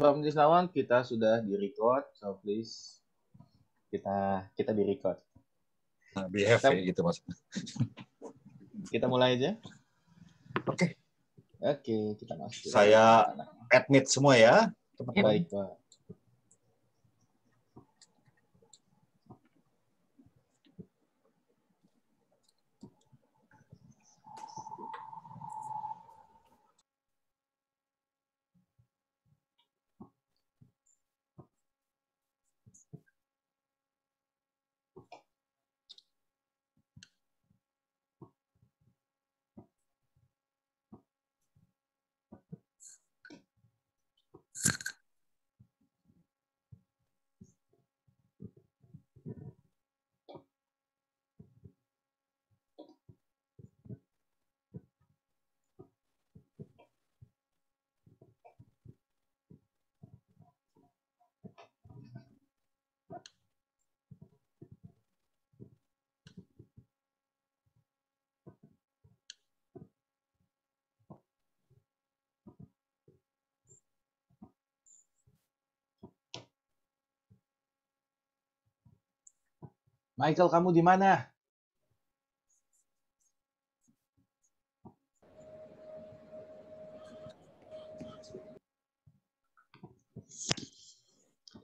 From this now on kita sudah di record, so please kita di record. Nah, behave ya gitu mas. Kita mulai aja. Oke. Oke, kita masuk. Saya admit semua ya, teman-teman. Baik, Pak. Michael, kamu di mana?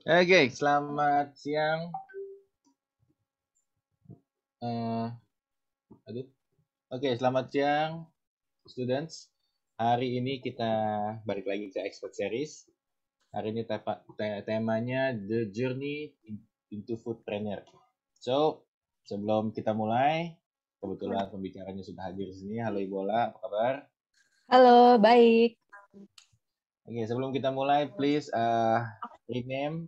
Oke, selamat siang. Oke, selamat siang, students. Hari ini kita balik lagi ke Expert Series. Hari ini temanya The Journey into Foodpreneur. So, sebelum kita mulai, kebetulan pembicaranya sudah hadir di sini. Halo Ibu Ola, apa kabar? Halo, baik. Oke, sebelum kita mulai, please rename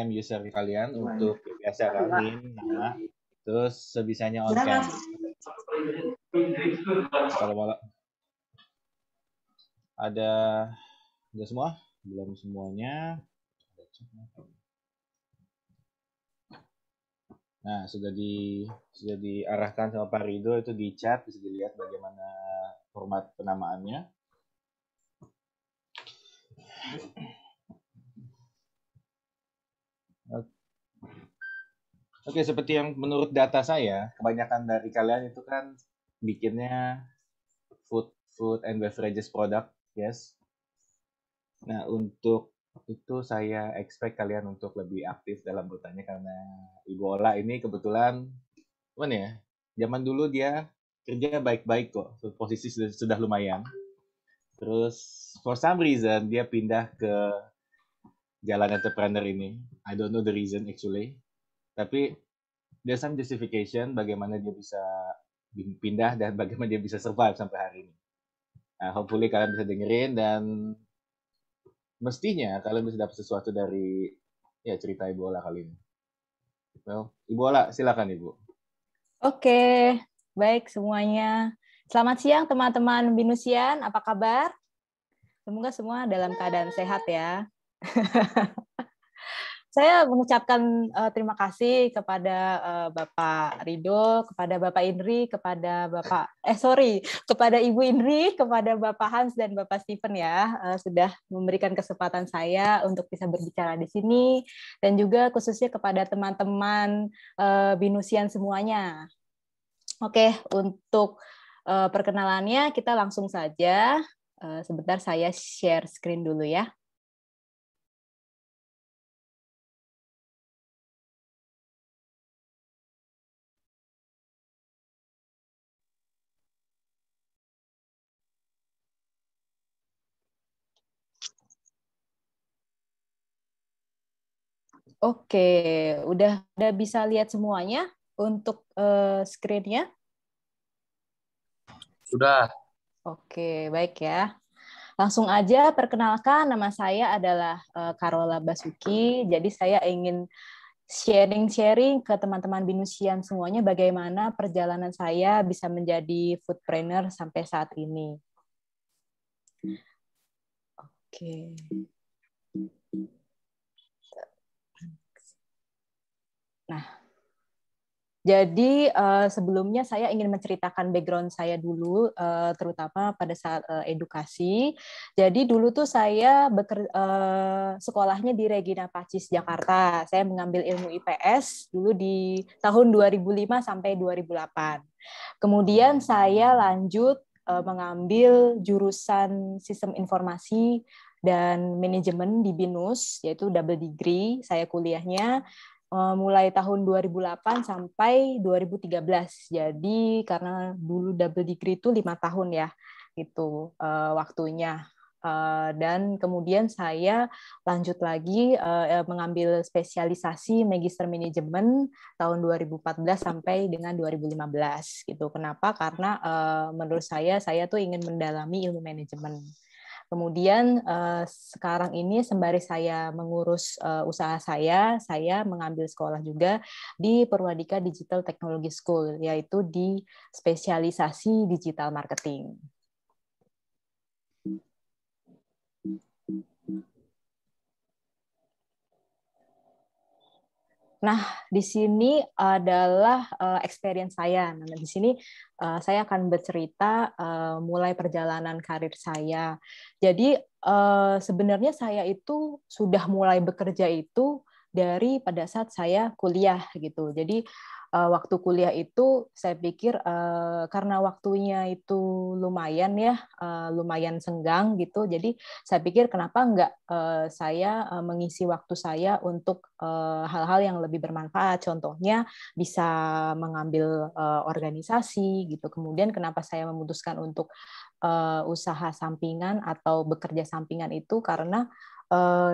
user kalian untuk biasa Ramin, nama, terus sebisanya on cam. Kalau ada semua? Belum semuanya. Nah, sudah diarahkan sama Pak Rido, itu di chat, bisa dilihat bagaimana format penamaannya. Oke, seperti yang menurut data saya, kebanyakan dari kalian itu kan bikinnya food and beverages product, yes. Nah, untuk itu saya expect kalian untuk lebih aktif dalam bertanya karena Ibu Ola ini kebetulan mana ya? Zaman dulu dia kerja baik-baik kok, posisi sudah lumayan. Terus for some reason dia pindah ke jalan entrepreneur ini. I don't know the reason actually. Tapi there's some justification bagaimana dia bisa pindah dan bagaimana dia bisa survive sampai hari ini. Nah, hopefully kalian bisa dengerin dan mestinya kalian bisa dapat sesuatu dari cerita Ibu Ola kali ini. Well, Ibu Ola, silakan Ibu. Oke, baik semuanya. Selamat siang teman-teman Binusian, apa kabar? Semoga semua dalam keadaan sehat ya. Saya mengucapkan terima kasih kepada Bapak Rido, kepada Bapak Indri, kepada kepada Ibu Indri, kepada Bapak Hans dan Bapak Steven ya, sudah memberikan kesempatan saya untuk bisa berbicara di sini, dan juga khususnya kepada teman-teman Binusian semuanya. Oke, untuk perkenalannya kita langsung saja. Sebentar saya share screen dulu ya. Oke, udah bisa lihat semuanya untuk screen-nya? Sudah. Oke, baik ya. Langsung aja perkenalkan, nama saya adalah Carola Basuki. Jadi saya ingin sharing ke teman-teman Binusian semuanya bagaimana perjalanan saya bisa menjadi foodpreneur sampai saat ini. Oke. Nah, Jadi sebelumnya saya ingin menceritakan background saya dulu, terutama pada saat edukasi. Jadi dulu tuh saya sekolahnya di Regina Pacis Jakarta. Saya mengambil ilmu IPS dulu di tahun 2005 sampai 2008. Kemudian saya lanjut mengambil jurusan Sistem Informasi dan Manajemen di BINUS, yaitu double degree. Saya kuliahnya mulai tahun 2008 sampai 2013. Jadi karena dulu double degree itu 5 tahun ya, itu waktunya. Dan kemudian saya lanjut lagi mengambil spesialisasi Magister Manajemen tahun 2014 sampai dengan 2015 gitu. Kenapa? Karena menurut saya tuh ingin mendalami ilmu manajemen. Kemudian sekarang ini sembari saya mengurus usaha saya mengambil sekolah juga di Purwadika Digital Technology School, yaitu di spesialisasi digital marketing. Nah, di sini adalah experience saya. Nah, di sini saya akan bercerita mulai perjalanan karir saya. Jadi sebenarnya saya itu sudah mulai bekerja itu dari pada saat saya kuliah gitu. Jadi waktu kuliah itu saya pikir karena waktunya itu lumayan ya, lumayan senggang gitu. Jadi saya pikir kenapa enggak saya mengisi waktu saya untuk hal-hal yang lebih bermanfaat. Contohnya bisa mengambil organisasi gitu. Kemudian kenapa saya memutuskan untuk usaha sampingan atau bekerja sampingan itu karena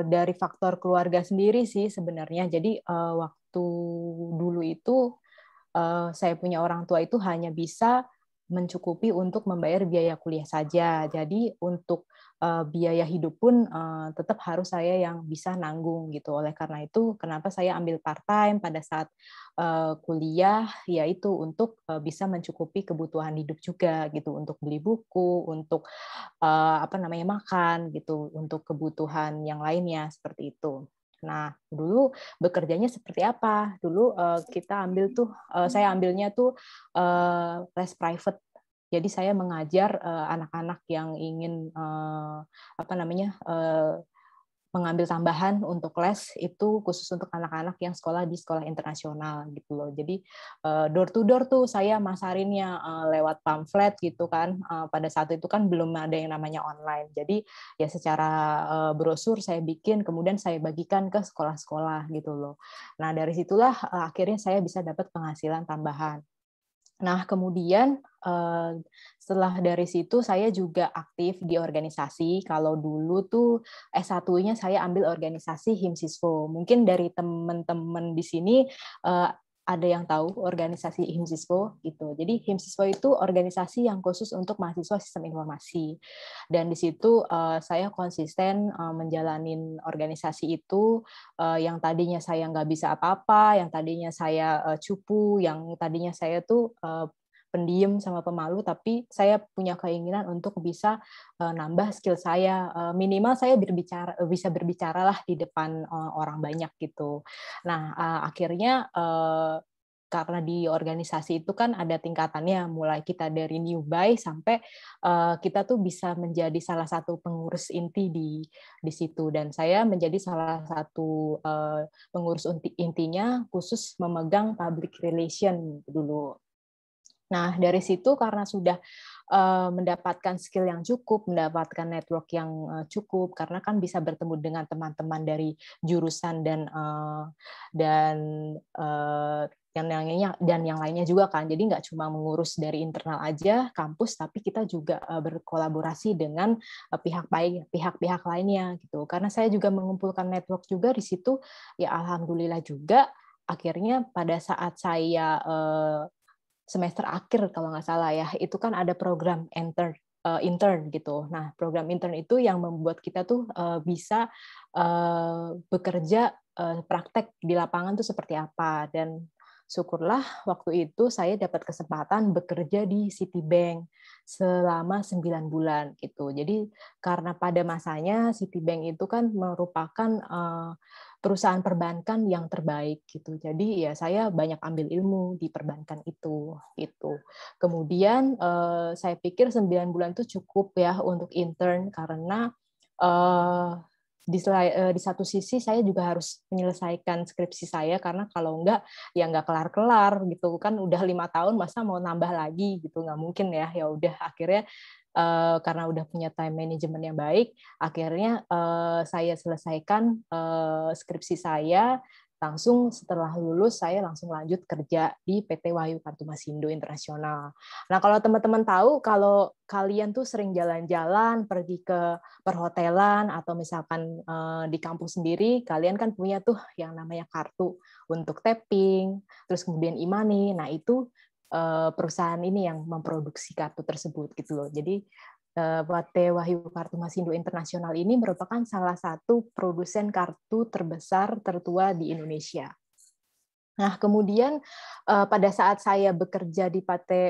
dari faktor keluarga sendiri sih sebenarnya. Jadi waktu dulu itu saya punya orang tua itu hanya bisa mencukupi untuk membayar biaya kuliah saja. Jadi untuk biaya hidup pun tetap harus saya yang bisa nanggung gitu. Oleh karena itu, kenapa saya ambil part time pada saat kuliah, yaitu untuk bisa mencukupi kebutuhan hidup juga gitu, untuk beli buku, untuk makan gitu, untuk kebutuhan yang lainnya seperti itu. Nah, dulu bekerjanya seperti apa? Dulu saya ambilnya tuh les private. Jadi saya mengajar anak-anak yang ingin mengambil tambahan untuk les itu khusus untuk anak-anak yang sekolah di sekolah internasional gitu loh. Jadi door to door tuh saya masarinnya lewat pamflet gitu kan. Pada saat itu kan belum ada yang namanya online. Jadi ya secara brosur saya bikin kemudian saya bagikan ke sekolah-sekolah gitu loh. Nah, dari situlah akhirnya saya bisa dapat penghasilan tambahan. Nah, kemudian setelah dari situ saya juga aktif di organisasi. Kalau dulu tuh S1-nya saya ambil organisasi Himsiswo. Mungkin dari teman-teman di sini ada yang tahu organisasi Himsiswo gitu. Jadi Himsiswo itu organisasi yang khusus untuk mahasiswa sistem informasi. Dan di situ saya konsisten menjalanin organisasi itu yang tadinya saya nggak bisa apa-apa, yang tadinya saya cupu, yang tadinya saya tuh pendiam sama pemalu, tapi saya punya keinginan untuk bisa nambah skill saya. Minimal saya bisa berbicara lah di depan orang banyak gitu. Nah, akhirnya karena di organisasi itu kan ada tingkatannya, mulai kita dari newbie sampai kita tuh bisa menjadi salah satu pengurus inti di situ. Dan saya menjadi salah satu pengurus intinya khusus memegang public relation dulu. Nah, dari situ karena sudah mendapatkan skill yang cukup, mendapatkan network yang cukup, karena kan bisa bertemu dengan teman-teman dari jurusan dan yang lainnya juga kan. Jadi nggak cuma mengurus dari internal aja kampus, tapi kita juga berkolaborasi dengan pihak-pihak lainnya gitu. Karena saya juga mengumpulkan network juga di situ, ya alhamdulillah juga. Akhirnya pada saat saya semester akhir kalau nggak salah ya, itu kan ada program intern gitu. Nah, program intern itu yang membuat kita tuh bisa bekerja praktek di lapangan tuh seperti apa. Dan syukurlah waktu itu saya dapat kesempatan bekerja di Citibank selama 9 bulan gitu. Jadi karena pada masanya Citibank itu kan merupakan perusahaan perbankan yang terbaik gitu. Jadi ya saya banyak ambil ilmu di perbankan itu gitu. Kemudian saya pikir 9 bulan itu cukup ya untuk intern karena di satu sisi saya juga harus menyelesaikan skripsi saya karena kalau enggak ya enggak kelar-kelar gitu kan, udah 5 tahun masa mau nambah lagi gitu, nggak mungkin ya. Ya udah akhirnya karena udah punya time management yang baik, akhirnya saya selesaikan skripsi saya. Langsung setelah lulus saya langsung lanjut kerja di PT Wahyu Kartumasindo Internasional. Nah, kalau teman-teman tahu, kalau kalian tuh sering jalan-jalan, pergi ke perhotelan atau misalkan di kampus sendiri, kalian kan punya tuh yang namanya kartu untuk tapping, terus kemudian e-money. Nah, itu perusahaan ini yang memproduksi kartu tersebut gitu loh. Jadi PT Wahyu Kartumasindo Internasional ini merupakan salah satu produsen kartu terbesar tertua di Indonesia. Nah, kemudian pada saat saya bekerja di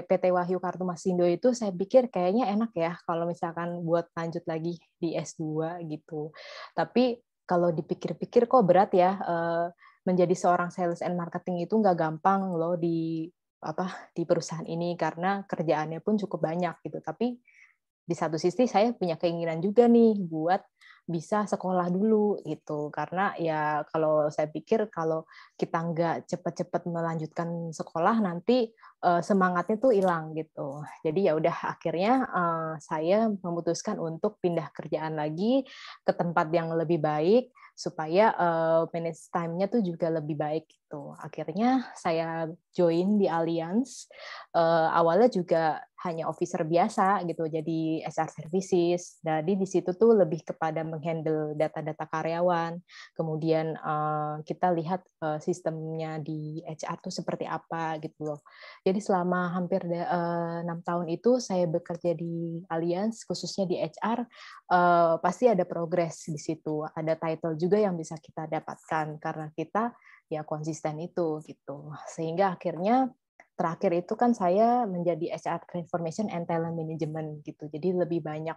PT Wahyu Kartumasindo itu, saya pikir kayaknya enak ya kalau misalkan buat lanjut lagi di S2 gitu. Tapi kalau dipikir-pikir kok berat ya, menjadi seorang sales and marketing itu nggak gampang loh di perusahaan ini karena kerjaannya pun cukup banyak gitu. Tapi di satu sisi saya punya keinginan juga nih buat bisa sekolah dulu gitu, karena ya kalau saya pikir kalau kita nggak cepat-cepat melanjutkan sekolah nanti semangatnya tuh hilang gitu. Jadi ya udah akhirnya saya memutuskan untuk pindah kerjaan lagi ke tempat yang lebih baik supaya manage time-nya tuh juga lebih baik gitu. Akhirnya saya join di Allianz. Awalnya juga hanya officer biasa gitu, jadi HR services. Jadi di situ tuh lebih kepada menghandle data-data karyawan. Kemudian kita lihat sistemnya di HR tuh seperti apa gitu loh. Jadi selama hampir 6 tahun itu saya bekerja di Allianz, khususnya di HR, pasti ada progres di situ. Ada title juga yang bisa kita dapatkan karena kita ya konsisten itu gitu. Sehingga akhirnya terakhir itu kan saya menjadi HR Transformation and Talent Management gitu. Jadi lebih banyak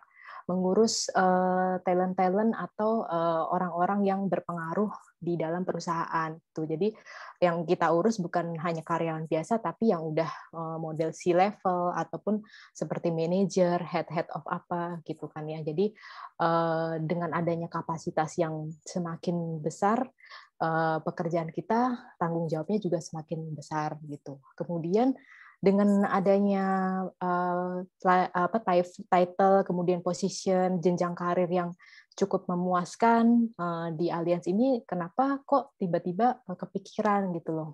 mengurus talent-talent atau orang-orang yang berpengaruh di dalam perusahaan tuh. Jadi yang kita urus bukan hanya karyawan biasa, tapi yang udah model C-level ataupun seperti manager, head of apa gitu kan ya. Jadi dengan adanya kapasitas yang semakin besar, pekerjaan kita, tanggung jawabnya juga semakin besar gitu. Kemudian dengan adanya title, kemudian position, jenjang karir yang cukup memuaskan di Allianz ini, kenapa kok tiba-tiba kepikiran gitu loh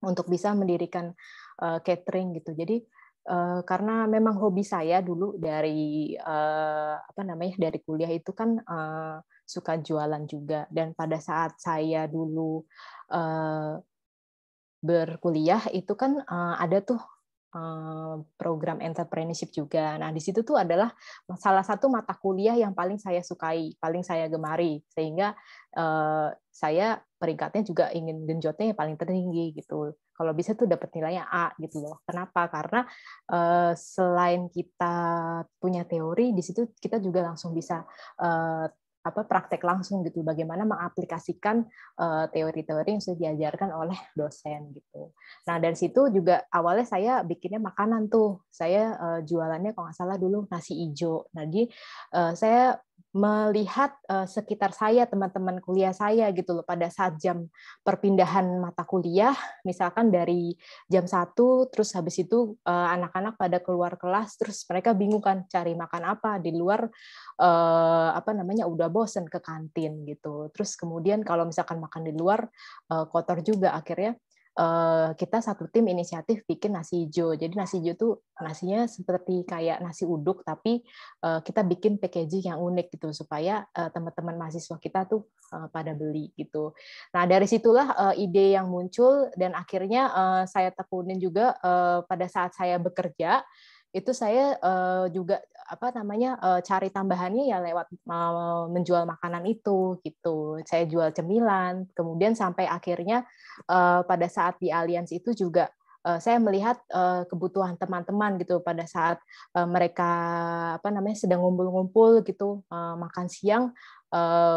untuk bisa mendirikan catering gitu. Jadi karena memang hobi saya dulu dari dari kuliah itu kan suka jualan juga, dan pada saat saya dulu berkuliah itu kan ada tuh program entrepreneurship juga. Nah, di situ tuh adalah salah satu mata kuliah yang paling saya sukai, paling saya gemari, sehingga saya peringkatnya juga ingin genjotnya yang paling tertinggi gitu. Kalau bisa tuh dapat nilainya A gitu loh. Kenapa? Karena selain kita punya teori, di situ kita juga langsung bisa praktek langsung gitu, bagaimana mengaplikasikan teori-teori yang sudah diajarkan oleh dosen gitu. Nah, dari situ juga awalnya saya bikinnya makanan tuh. Saya jualannya kalau nggak salah dulu nasi ijo. Jadi saya melihat sekitar saya, teman-teman kuliah saya gitu loh, pada saat jam perpindahan mata kuliah, misalkan dari jam 1, terus habis itu anak-anak pada keluar kelas, terus mereka bingung kan cari makan apa di luar, udah bosen ke kantin gitu. Terus kemudian kalau misalkan makan di luar kotor juga, akhirnya kita satu tim inisiatif bikin nasi hijau. Jadi nasi hijau tuh nasinya seperti kayak nasi uduk, tapi kita bikin packaging yang unik gitu supaya teman-teman mahasiswa kita tuh pada beli gitu. Nah, dari situlah ide yang muncul, dan akhirnya saya tekunin juga pada saat saya bekerja itu saya juga cari tambahannya ya lewat menjual makanan itu gitu. Saya jual cemilan, kemudian sampai akhirnya pada saat di Allianz itu juga saya melihat kebutuhan teman-teman gitu pada saat mereka sedang ngumpul-ngumpul gitu makan siang,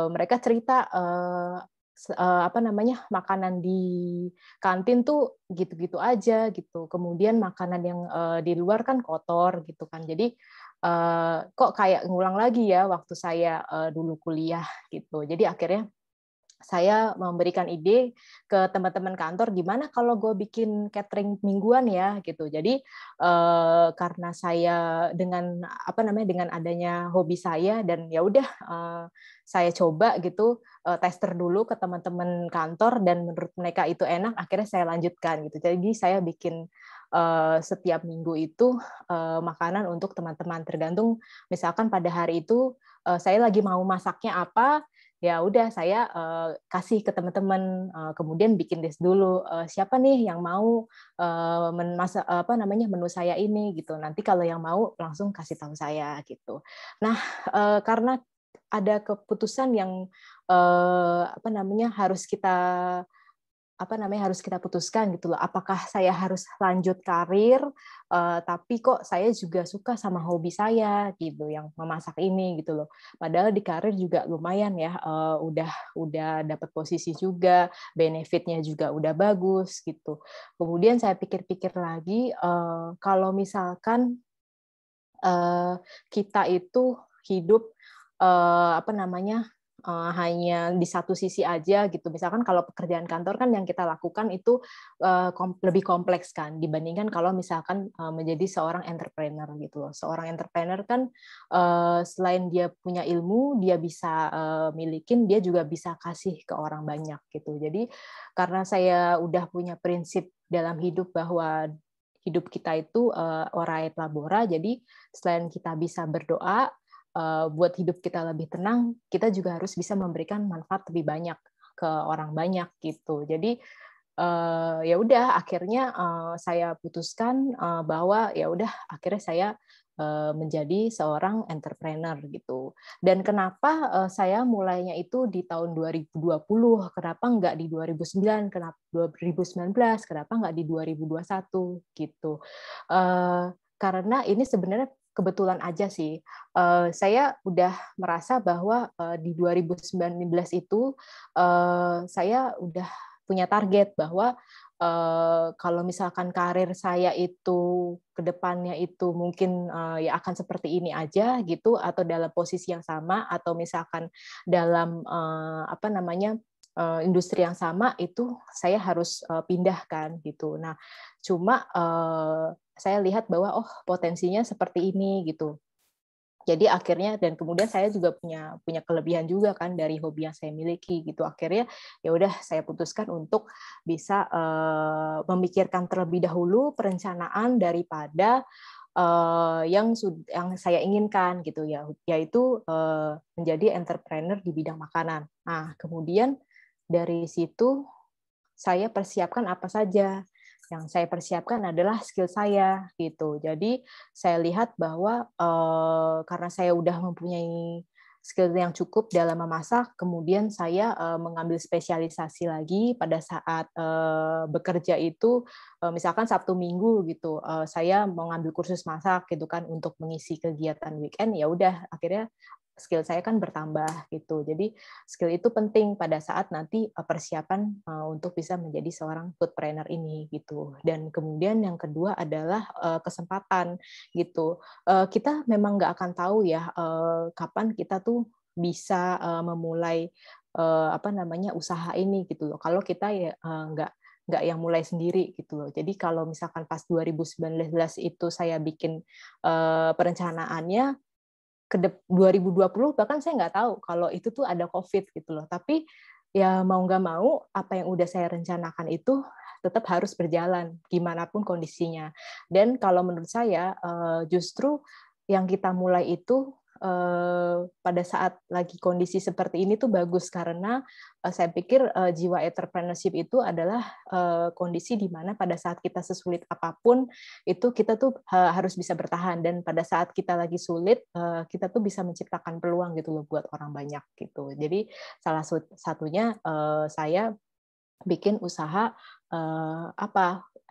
mereka cerita makanan di kantin tuh gitu-gitu aja gitu. Kemudian makanan yang di luar kan kotor gitu kan. Jadi kok kayak ngulang lagi ya waktu saya dulu kuliah gitu. Jadi akhirnya saya memberikan ide ke teman-teman kantor, gimana kalau gue bikin catering mingguan ya gitu. Jadi karena saya dengan dengan adanya hobi saya dan ya udah saya coba gitu tester dulu ke teman-teman kantor dan menurut mereka itu enak, akhirnya saya lanjutkan gitu. Jadi saya bikin setiap minggu itu makanan untuk teman-teman, tergantung misalkan pada hari itu saya lagi mau masaknya apa, ya udah saya kasih ke teman-teman, kemudian bikin list dulu siapa nih yang mau menu saya ini gitu. Nanti kalau yang mau langsung kasih tahu saya gitu. Nah, karena ada keputusan yang harus kita putuskan gitu loh. Apakah saya harus lanjut karir, tapi kok saya juga suka sama hobi saya gitu, yang memasak ini gitu loh. Padahal di karir juga lumayan ya, udah dapat posisi juga, benefitnya juga udah bagus gitu. Kemudian saya pikir-pikir lagi, kalau misalkan kita itu hidup hanya di satu sisi aja gitu. Misalkan kalau pekerjaan kantor kan yang kita lakukan itu lebih kompleks kan dibandingkan kalau misalkan menjadi seorang entrepreneur gitu loh. Seorang entrepreneur kan selain dia punya ilmu, dia bisa milikin, dia juga bisa kasih ke orang banyak gitu. Jadi karena saya udah punya prinsip dalam hidup bahwa hidup kita itu ora et labora, jadi selain kita bisa berdoa buat hidup kita lebih tenang, kita juga harus bisa memberikan manfaat lebih banyak ke orang banyak gitu. Jadi ya udah akhirnya saya putuskan bahwa ya udah akhirnya saya menjadi seorang entrepreneur gitu. Dan kenapa saya mulainya itu di tahun 2020, kenapa nggak di 2009, kenapa 2019, kenapa nggak di 2021 gitu. Karena ini sebenarnya kebetulan aja sih. Saya udah merasa bahwa di 2019 itu saya udah punya target bahwa kalau misalkan karir saya itu ke depannya itu mungkin ya akan seperti ini aja gitu, atau dalam posisi yang sama, atau misalkan dalam industri yang sama, itu saya harus pindahkan gitu. Nah, cuma saya lihat bahwa potensinya seperti ini gitu. Jadi akhirnya, dan kemudian saya juga punya kelebihan juga kan dari hobi yang saya miliki gitu. Akhirnya ya udah saya putuskan untuk bisa memikirkan terlebih dahulu perencanaan daripada yang saya inginkan gitu ya, yaitu menjadi entrepreneur di bidang makanan. Nah, kemudian dari situ saya persiapkan apa saja. Yang saya persiapkan adalah skill saya gitu. Jadi saya lihat bahwa karena saya udah mempunyai skill yang cukup dalam memasak, kemudian saya mengambil spesialisasi lagi pada saat bekerja itu, misalkan Sabtu Minggu gitu, saya mengambil kursus masak gitu kan untuk mengisi kegiatan weekend. Ya udah akhirnya skill saya kan bertambah gitu. Jadi skill itu penting pada saat nanti persiapan untuk bisa menjadi seorang foodpreneur ini gitu. Dan kemudian yang kedua adalah kesempatan gitu. Kita memang nggak akan tahu ya kapan kita tuh bisa memulai usaha ini gitu loh. Kalau kita ya nggak yang mulai sendiri gitu loh. Jadi kalau misalkan pas 2019 itu saya bikin perencanaannya, ke 2020 bahkan saya nggak tahu kalau itu tuh ada COVID gitu loh. Tapi ya mau nggak mau, apa yang udah saya rencanakan itu tetap harus berjalan gimana pun kondisinya. Dan kalau menurut saya justru yang kita mulai itu pada saat lagi kondisi seperti ini tuh bagus, karena saya pikir jiwa entrepreneurship itu adalah kondisi di mana pada saat kita sesulit apapun itu kita tuh harus bisa bertahan, dan pada saat kita lagi sulit kita tuh bisa menciptakan peluang gitu loh buat orang banyak gitu. Jadi salah satunya saya bikin usaha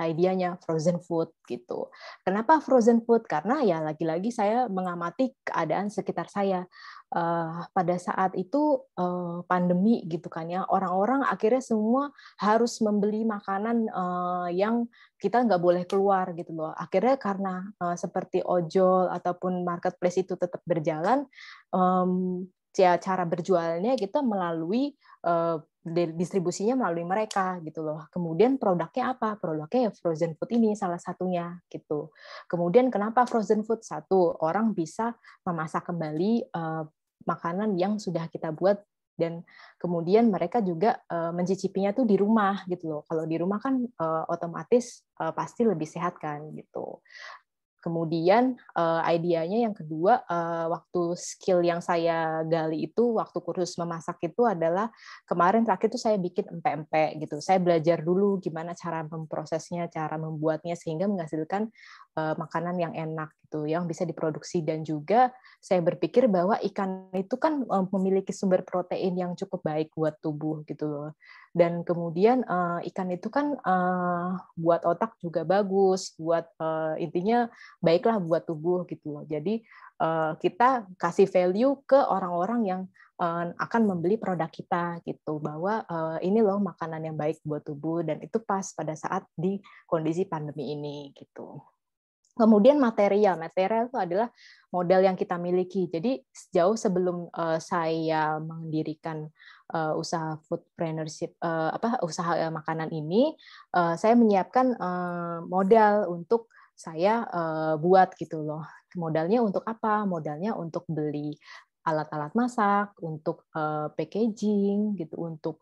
idenya frozen food gitu. Kenapa frozen food? Karena ya lagi-lagi saya mengamati keadaan sekitar saya. Pada saat itu pandemi gitu kan ya, orang-orang akhirnya semua harus membeli makanan yang kita nggak boleh keluar gitu loh. Akhirnya karena seperti ojol ataupun marketplace itu tetap berjalan, cara berjualnya kita melalui distribusinya melalui mereka gitu loh. Kemudian produknya apa? Produknya ya frozen food ini salah satunya gitu. Kemudian kenapa frozen food? Satu, orang bisa memasak kembali makanan yang sudah kita buat, dan kemudian mereka juga mencicipinya tuh di rumah gitu loh. Kalau di rumah kan otomatis pasti lebih sehat kan gitu. Kemudian idenya yang kedua, waktu skill yang saya gali itu waktu kursus memasak itu adalah kemarin terakhir itu saya bikin empek-empek gitu. Saya belajar dulu gimana cara memprosesnya, cara membuatnya sehingga menghasilkan makanan yang enak gitu, yang bisa diproduksi. Dan juga saya berpikir bahwa ikan itu kan memiliki sumber protein yang cukup baik buat tubuh gitu loh. Dan kemudian ikan itu kan buat otak juga bagus, buat intinya baiklah buat tubuh gitu loh. Jadi kita kasih value ke orang-orang yang akan membeli produk kita gitu, bahwa ini loh makanan yang baik buat tubuh, dan itu pas pada saat di kondisi pandemi ini gitu. Kemudian material itu adalah modal yang kita miliki. Jadi jauh sebelum saya mendirikan usaha foodpreneurship, usaha makanan ini, saya menyiapkan modal untuk saya buat gitu loh. Modalnya untuk apa? Modalnya untuk beli alat-alat masak, untuk packaging gitu, untuk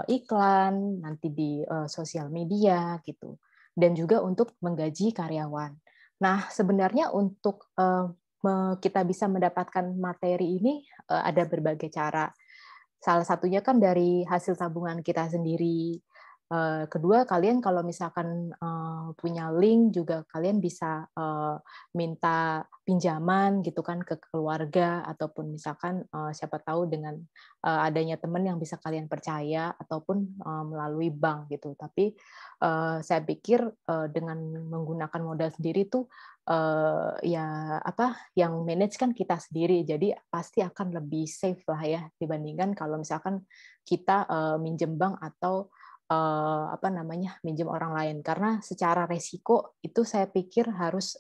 iklan nanti di sosial media gitu, dan juga untuk menggaji karyawan. Nah, sebenarnya untuk kita bisa mendapatkan materi ini ada berbagai cara. Salah satunya kan dari hasil tabungan kita sendiri. Kedua, kalian kalau misalkan punya link juga kalian bisa minta pinjaman gitu kan ke keluarga, ataupun misalkan siapa tahu dengan adanya teman yang bisa kalian percaya, ataupun melalui bank gitu. Tapi saya pikir dengan menggunakan modal sendiri tuh ya yang manage kan kita sendiri, jadi pasti akan lebih safe lah ya dibandingkan kalau misalkan kita minjem bank atau minjem orang lain, karena secara resiko itu saya pikir harus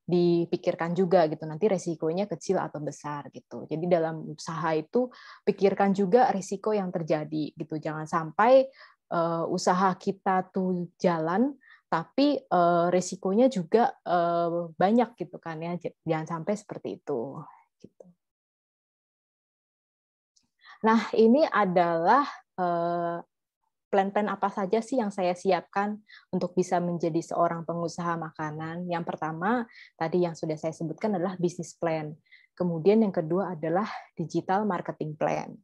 dipikirkan juga gitu, nanti resikonya kecil atau besar gitu. Jadi dalam usaha itu pikirkan juga risiko yang terjadi gitu, jangan sampai usaha kita tuh jalan tapi resikonya juga banyak gitu kan ya, jangan sampai seperti itu gitu. Nah, ini adalah plan-plan apa saja sih yang saya siapkan untuk bisa menjadi seorang pengusaha makanan. Yang pertama, tadi yang sudah saya sebutkan adalah business plan. Kemudian yang kedua adalah digital marketing plan.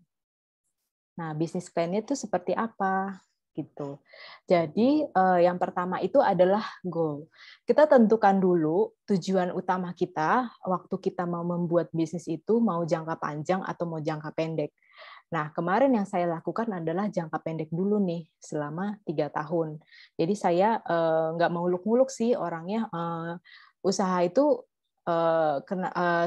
Nah, business plan-nya itu seperti apa? Gitu. Jadi, yang pertama itu adalah goal. Kita tentukan dulu tujuan utama kita waktu kita mau membuat bisnis itu, mau jangka panjang atau mau jangka pendek. Nah, kemarin yang saya lakukan adalah jangka pendek dulu nih, selama 3 tahun. Jadi saya nggak mau muluk-muluk sih orangnya. Usaha itu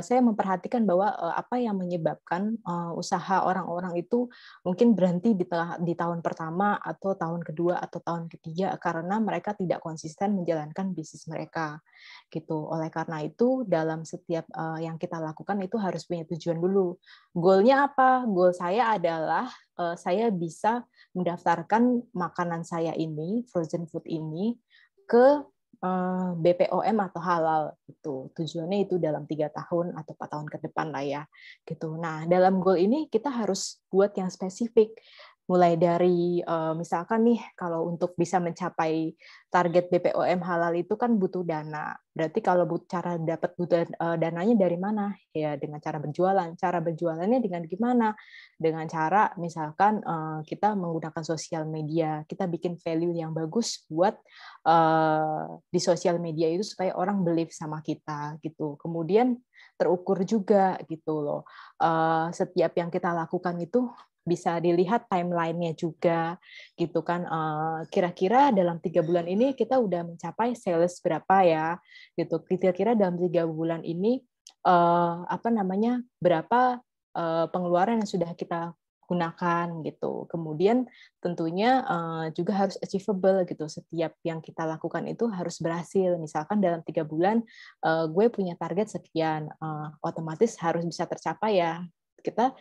saya memperhatikan bahwa apa yang menyebabkan usaha orang-orang itu mungkin berhenti di tahun pertama atau tahun kedua atau tahun ketiga karena mereka tidak konsisten menjalankan bisnis mereka gitu. Oleh karena itu dalam setiap yang kita lakukan itu harus punya tujuan dulu. Goalnya apa? Goal saya adalah saya bisa mendaftarkan makanan saya ini, frozen food ini, ke BPOM atau halal itu. Tujuannya itu dalam 3 tahun atau 4 tahun ke depan lah ya gitu. Nah, dalam goal ini kita harus buat yang spesifik. mulai dari misalkan nih kalau untuk bisa mencapai target BPOM halal itu kan butuh dana. Berarti kalau cara dapat dananya dari mana? Ya dengan cara berjualan. Cara berjualannya dengan gimana? Dengan cara misalkan kita menggunakan sosial media, kita bikin value yang bagus buat di sosial media itu supaya orang believe sama kita gitu. Kemudian terukur juga gitu loh. Setiap yang kita lakukan itu bisa dilihat timeline-nya juga gitu kan, kira-kira dalam 3 bulan ini kita udah mencapai sales berapa ya gitu, kira-kira dalam 3 bulan ini berapa pengeluaran yang sudah kita gunakan gitu. Kemudian tentunya juga harus achievable gitu, setiap yang kita lakukan itu harus berhasil. Misalkan dalam 3 bulan gue punya target sekian, otomatis harus bisa tercapai ya. Kita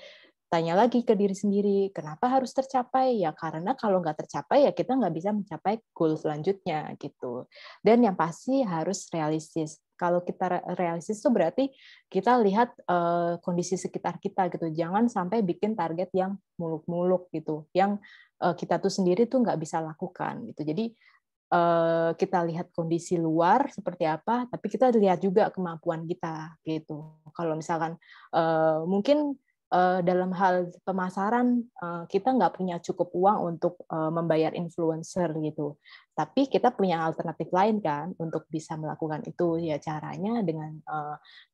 tanya lagi ke diri sendiri, kenapa harus tercapai? Ya karena kalau nggak tercapai, ya kita nggak bisa mencapai goal selanjutnya gitu. Dan yang pasti harus realistis. Kalau kita realistis itu berarti kita lihat kondisi sekitar kita gitu. Jangan sampai bikin target yang muluk-muluk gitu, yang kita tuh sendiri tuh nggak bisa lakukan gitu. Jadi kita lihat kondisi luar seperti apa, tapi kita lihat juga kemampuan kita gitu. Kalau misalkan mungkin dalam hal pemasaran kita nggak punya cukup uang untuk membayar influencer gitu, tapi kita punya alternatif lain kan untuk bisa melakukan itu. Ya caranya dengan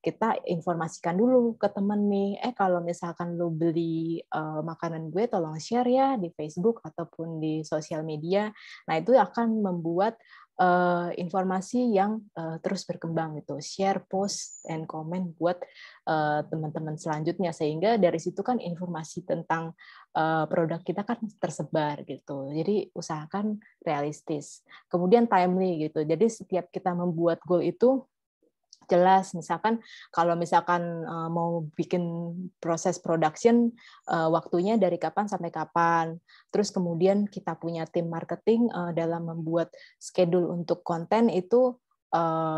kita informasikan dulu ke temen nih, kalau misalkan lu beli makanan gue tolong share ya di Facebook ataupun di sosial media. Nah itu akan membuat informasi yang terus berkembang gitu, share, post, and comment buat teman-teman selanjutnya, sehingga dari situ kan informasi tentang produk kita kan tersebar gitu. Jadi usahakan realistis. Kemudian timely gitu. Jadi setiap kita membuat goal itu jelas, misalkan kalau misalkan mau bikin proses production, waktunya dari kapan sampai kapan. Terus kemudian kita punya tim marketing dalam membuat schedule untuk konten itu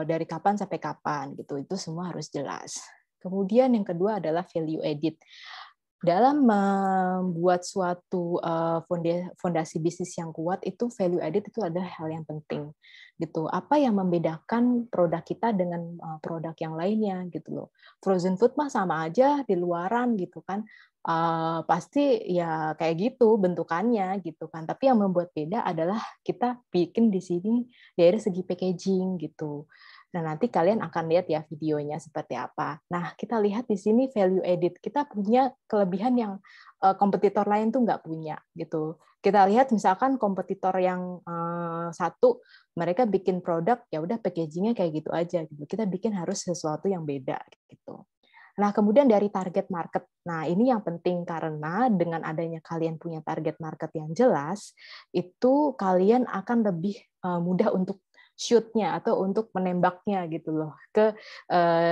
dari kapan sampai kapan gitu. Itu semua harus jelas. Kemudian yang kedua adalah value added. Dalam membuat suatu fondasi bisnis yang kuat, itu value added itu adalah hal yang penting gitu. Apa yang membedakan produk kita dengan produk yang lainnya gitu loh. Frozen food mah sama aja di luaran gitu kan, pasti ya kayak gitu bentukannya gitu kan. Tapi yang membuat beda adalah kita bikin di sini dari segi packaging gitu. Nah, nanti kalian akan lihat ya videonya seperti apa. Nah, kita lihat di sini value added. Kita punya kelebihan yang kompetitor lain tuh nggak punya gitu. Kita lihat misalkan kompetitor yang satu, mereka bikin produk ya udah packagingnya kayak gitu aja gitu. Kita bikin harus sesuatu yang beda gitu. Nah, kemudian dari target market. Nah, ini yang penting karena dengan adanya kalian punya target market yang jelas, itu kalian akan lebih mudah untuk shoot-nya atau untuk menembaknya gitu loh ke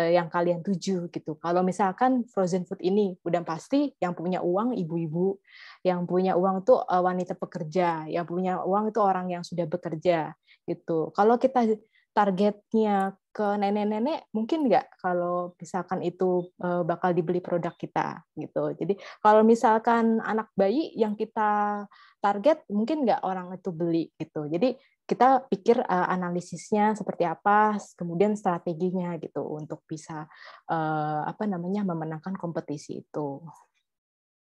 yang kalian tuju gitu. Kalau misalkan frozen food ini udah pasti yang punya uang ibu-ibu, yang punya uang tuh wanita pekerja, yang punya uang itu orang yang sudah bekerja gitu. Kalau kita targetnya ke nenek-nenek, mungkin nggak kalau misalkan itu bakal dibeli produk kita gitu. Jadi kalau misalkan anak bayi yang kita target, mungkin nggak orang itu beli gitu. Jadi kita pikir analisisnya seperti apa, kemudian strateginya gitu untuk bisa memenangkan kompetisi itu.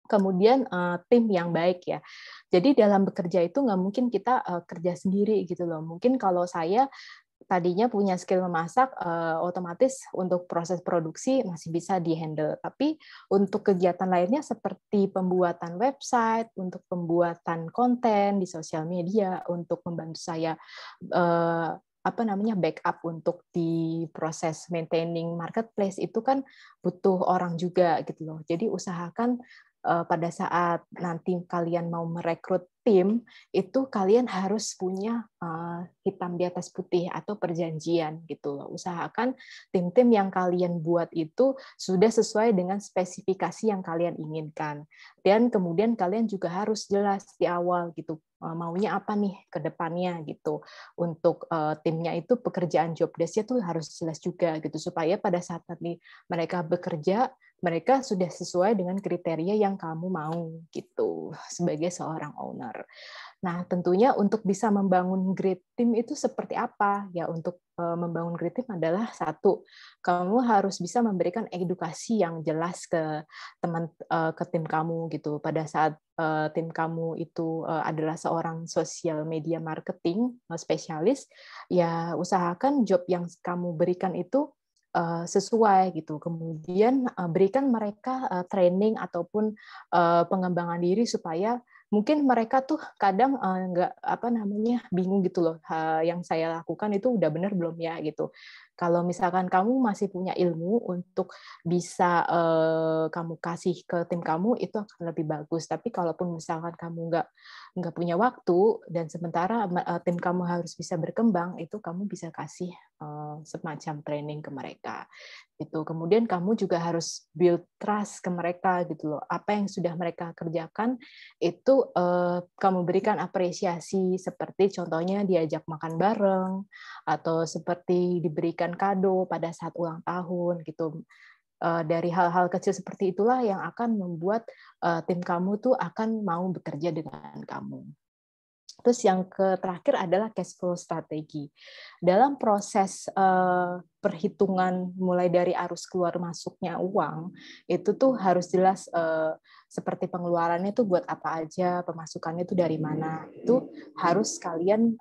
Kemudian tim yang baik ya. Jadi dalam bekerja itu nggak mungkin kita kerja sendiri gitu loh. Mungkin kalau saya tadinya punya skill memasak, otomatis untuk proses produksi masih bisa di-handle. Tapi untuk kegiatan lainnya seperti pembuatan website, untuk pembuatan konten di sosial media, untuk membantu saya backup untuk di proses maintaining marketplace itu kan butuh orang juga gitu loh. Jadi usahakan pada saat nanti kalian mau merekrut tim, itu kalian harus punya hitam di atas putih atau perjanjian gitu loh. Usahakan tim-tim yang kalian buat itu sudah sesuai dengan spesifikasi yang kalian inginkan. Dan kemudian kalian juga harus jelas di awal gitu, maunya apa nih ke depannya gitu. Untuk timnya itu pekerjaan job desk-nya tuh harus jelas juga gitu, supaya pada saat nanti mereka bekerja, mereka sudah sesuai dengan kriteria yang kamu mau gitu. sebagai seorang owner. Nah, tentunya untuk bisa membangun great team itu seperti apa? Ya, untuk membangun great team adalah satu, kamu harus bisa memberikan edukasi yang jelas ke tim kamu gitu. Pada saat tim kamu itu adalah seorang social media marketing spesialis, ya usahakan job yang kamu berikan itu sesuai gitu. Kemudian berikan mereka training ataupun pengembangan diri supaya mungkin mereka tuh kadang nggak bingung gitu loh, yang saya lakukan itu udah benar belum ya gitu. Kalau misalkan kamu masih punya ilmu untuk bisa kamu kasih ke tim kamu, itu akan lebih bagus. Tapi kalaupun misalkan kamu nggak punya waktu dan sementara tim kamu harus bisa berkembang, itu kamu bisa kasih semacam training ke mereka. Itu kemudian kamu juga harus build trust ke mereka gitu loh. Apa yang sudah mereka kerjakan itu kamu berikan apresiasi, seperti contohnya diajak makan bareng atau seperti diberikan kado pada saat ulang tahun gitu. Dari hal-hal kecil seperti itulah yang akan membuat tim kamu tuh akan mau bekerja dengan kamu. Terus yang terakhir adalah cash flow strategi. Dalam proses perhitungan mulai dari arus keluar masuknya uang, itu tuh harus jelas seperti pengeluarannya itu buat apa aja, pemasukannya itu dari mana. Itu harus kalian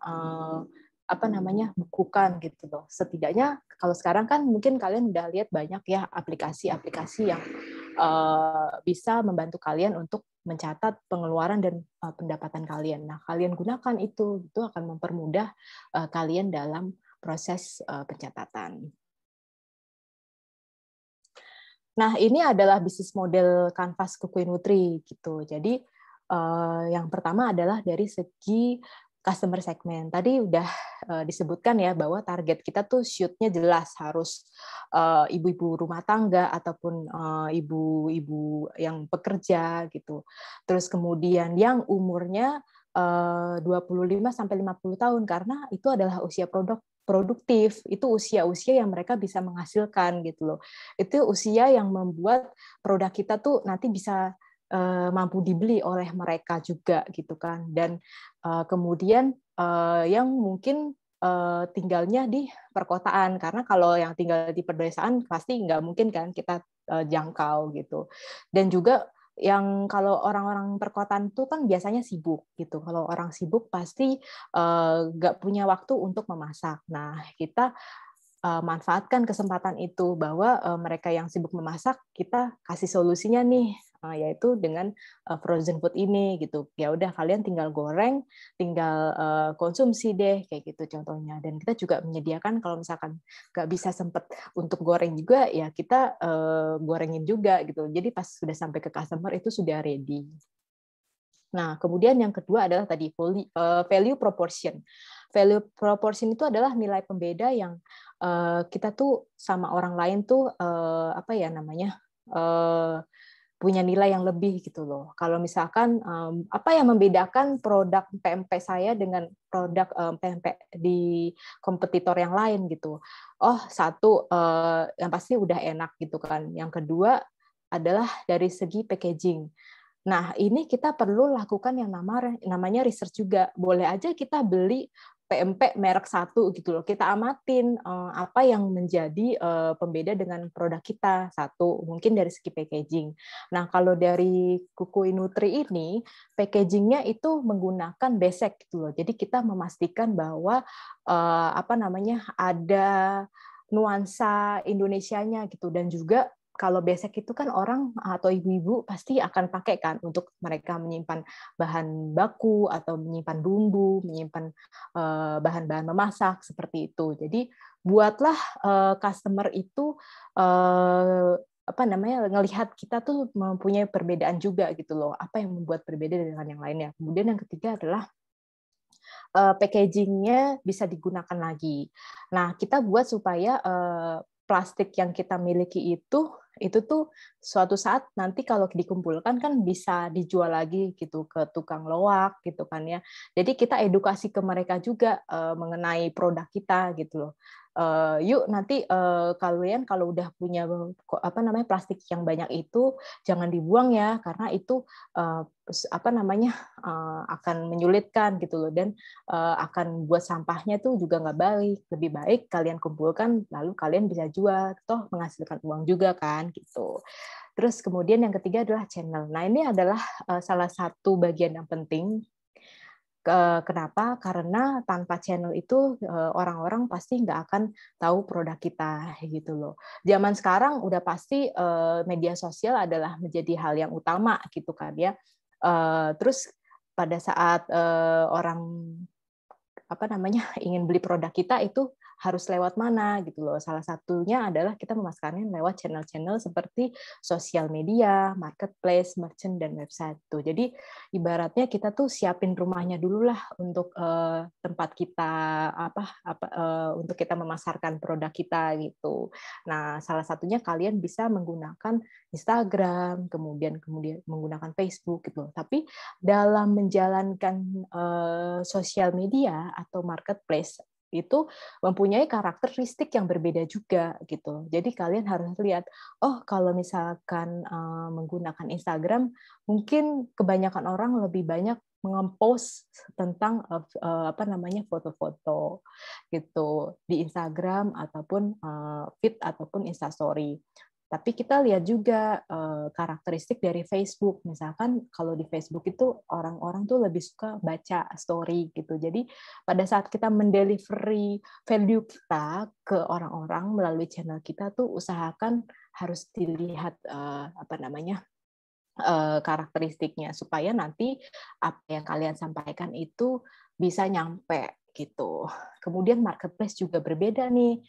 bukukan gitu loh. Setidaknya kalau sekarang kan mungkin kalian udah lihat banyak ya aplikasi-aplikasi yang bisa membantu kalian untuk mencatat pengeluaran dan pendapatan kalian. Nah, kalian gunakan itu akan mempermudah kalian dalam proses pencatatan. Nah, ini adalah bisnis model kanvas Kukui Nutri gitu. Jadi yang pertama adalah dari segi customer segment. Tadi udah disebutkan ya bahwa target kita tuh shoot-nya jelas, harus ibu-ibu rumah tangga ataupun ibu-ibu yang bekerja gitu. Terus kemudian yang umurnya 25 sampai 50 tahun, karena itu adalah usia produktif, itu usia-usia yang mereka bisa menghasilkan gitu loh. Itu usia yang membuat produk kita tuh nanti bisa mampu dibeli oleh mereka juga gitu kan. Dan kemudian yang mungkin tinggalnya di perkotaan, karena kalau yang tinggal di pedesaan pasti nggak mungkin kan kita jangkau gitu. Dan juga yang kalau orang-orang perkotaan itu kan biasanya sibuk gitu. Kalau orang sibuk pasti nggak punya waktu untuk memasak. Nah, kita manfaatkan kesempatan itu bahwa mereka yang sibuk memasak, kita kasih solusinya nih, yaitu dengan frozen food ini gitu. Ya udah, kalian tinggal goreng, tinggal konsumsi deh kayak gitu contohnya. Dan kita juga menyediakan kalau misalkan nggak bisa sempet untuk goreng juga, ya kita gorengin juga gitu. Jadi pas sudah sampai ke customer itu sudah ready. Nah, kemudian yang kedua adalah tadi value proportion. Value proportion itu adalah nilai pembeda yang kita tuh sama orang lain tuh punya nilai yang lebih gitu loh. Kalau misalkan apa yang membedakan produk PMP saya dengan produk PMP di kompetitor yang lain gitu. Oh, satu yang pasti udah enak gitu kan. Yang kedua adalah dari segi packaging. Nah, ini kita perlu lakukan yang namanya research juga. Boleh aja kita beli PMP merek satu gitu loh. Kita amatin apa yang menjadi pembeda dengan produk kita. Satu, mungkin dari segi packaging. Nah, kalau dari Kukui Nutri ini, packagingnya itu menggunakan besek gitu loh. Jadi kita memastikan bahwa ada nuansa Indonesianya gitu, dan juga kalau besek itu kan orang atau ibu-ibu pasti akan pakai kan untuk mereka menyimpan bahan baku atau menyimpan bumbu, menyimpan bahan-bahan memasak seperti itu. Jadi buatlah customer itu ngelihat kita tuh mempunyai perbedaan juga gitu loh. Apa yang membuat berbeda dengan yang lainnya. Kemudian yang ketiga adalah packagingnya bisa digunakan lagi. Nah, kita buat supaya plastik yang kita miliki itu itu tuh suatu saat nanti kalau dikumpulkan kan bisa dijual lagi gitu ke tukang loak gitu kan ya. Jadi kita edukasi ke mereka juga mengenai produk kita gitu loh. Yuk nanti kalian kalau udah punya plastik yang banyak itu jangan dibuang ya, karena itu akan menyulitkan gitu loh, dan akan buat sampahnya tuh juga nggak balik. Lebih baik kalian kumpulkan lalu kalian bisa jual, toh menghasilkan uang juga kan gitu. Terus kemudian yang ketiga adalah channel. Nah ini adalah salah satu bagian yang penting. Kenapa? Karena tanpa channel itu orang-orang pasti nggak akan tahu produk kita gitu loh. Zaman sekarang udah pasti media sosial adalah menjadi hal yang utama gitu kan ya. Terus pada saat orang ingin beli produk kita itu harus lewat mana gitu loh. Salah satunya adalah kita memasarkannya lewat channel-channel seperti sosial media, marketplace, merchant, dan website tuh. Jadi ibaratnya kita tuh siapin rumahnya dulu lah untuk tempat kita untuk kita memasarkan produk kita gitu. Nah, salah satunya kalian bisa menggunakan Instagram, kemudian menggunakan Facebook gitu. Tapi dalam menjalankan sosial media atau marketplace itu mempunyai karakteristik yang berbeda juga gitu. Jadi kalian harus lihat, oh kalau misalkan menggunakan Instagram, mungkin kebanyakan orang lebih banyak meng-post tentang foto-foto gitu di Instagram ataupun feed ataupun Instastory. Tapi kita lihat juga karakteristik dari Facebook. Misalkan kalau di Facebook itu orang-orang tuh lebih suka baca story gitu. Jadi pada saat kita mendelivery value kita ke orang-orang melalui channel kita tuh usahakan harus dilihat karakteristiknya supaya nanti apa yang kalian sampaikan itu bisa nyampe gitu. Kemudian marketplace juga berbeda nih.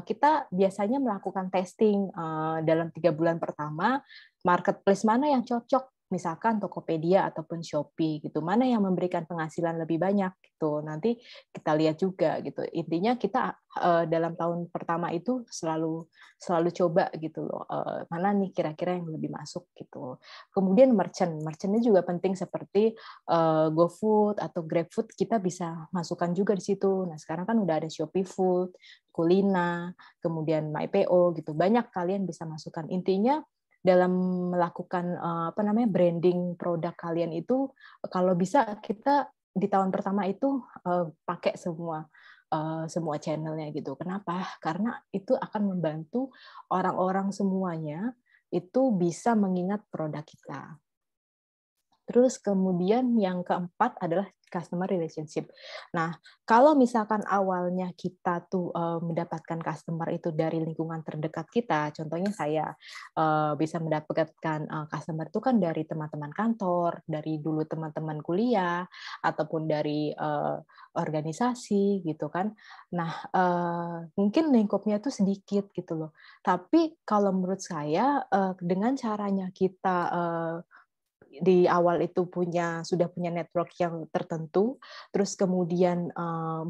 Kita biasanya melakukan testing dalam 3 bulan pertama, marketplace mana yang cocok, misalkan Tokopedia ataupun Shopee gitu, mana yang memberikan penghasilan lebih banyak gitu. Nanti kita lihat juga gitu. Intinya kita dalam tahun pertama itu selalu coba gitu loh, mana nih kira-kira yang lebih masuk gitu. Kemudian merchantnya juga penting seperti GoFood atau GrabFood, kita bisa masukkan juga di situ. Nah sekarang kan udah ada Shopee Food, Kulina, kemudian MyPO gitu. Banyak kalian bisa masukkan. Intinya dalam melakukan branding produk kalian itu, kalau bisa kita di tahun pertama itu pakai semua channelnya gitu. Kenapa? Karena itu akan membantu orang-orang semuanya itu bisa mengingat produk kita. Terus kemudian yang keempat adalah customer relationship. Nah, kalau misalkan awalnya kita tuh mendapatkan customer itu dari lingkungan terdekat kita, contohnya saya bisa mendapatkan customer itu kan dari teman-teman kantor, dari dulu teman-teman kuliah, ataupun dari organisasi gitu kan. Nah, mungkin lingkupnya tuh sedikit gitu loh. Tapi kalau menurut saya dengan caranya kita di awal itu sudah punya network yang tertentu, terus kemudian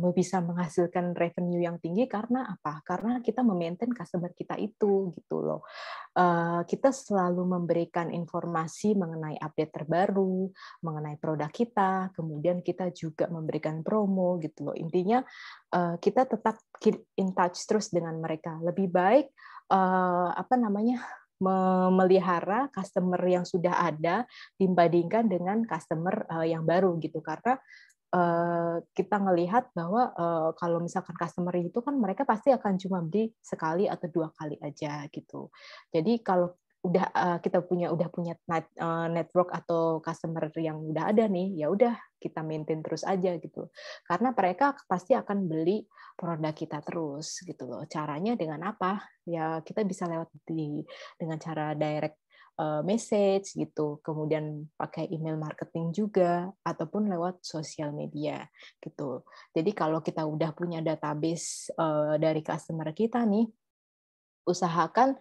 bisa menghasilkan revenue yang tinggi karena apa? Karena kita memaintain customer kita itu gitu loh. Kita selalu memberikan informasi mengenai update terbaru, mengenai produk kita, kemudian kita juga memberikan promo gitu loh. Intinya kita tetap keep in touch terus dengan mereka. Lebih baik memelihara customer yang sudah ada dibandingkan dengan customer yang baru gitu, karena kita ngelihat bahwa kalau misalkan customer itu kan mereka pasti akan cuma beli sekali atau 2 kali aja gitu. Jadi kalau kita udah punya network atau customer yang udah ada nih, ya udah kita maintain terus aja gitu. Karena mereka pasti akan beli produk kita terus gitu loh. Caranya dengan apa? Ya kita bisa lewat dengan cara direct message gitu, kemudian pakai email marketing juga, ataupun lewat sosial media gitu. Jadi kalau kita udah punya database dari customer kita nih, usahakan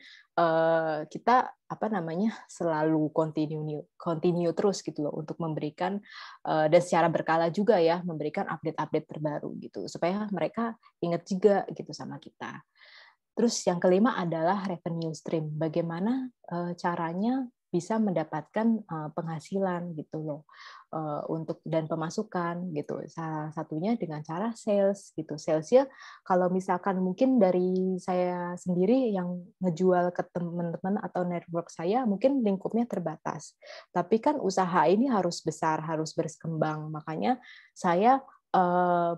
kita selalu continue terus gitu loh untuk memberikan dan secara berkala juga ya memberikan update-update terbaru gitu supaya mereka ingat juga gitu sama kita. Terus yang kelima adalah revenue stream. Bagaimana caranya bisa mendapatkan penghasilan gitu loh, untuk dan pemasukan gitu. Salah satunya dengan cara sales gitu. Salesnya kalau misalkan mungkin dari saya sendiri yang ngejual ke teman-teman atau network saya, mungkin lingkupnya terbatas. Tapi kan usaha ini harus besar, harus berkembang. Makanya saya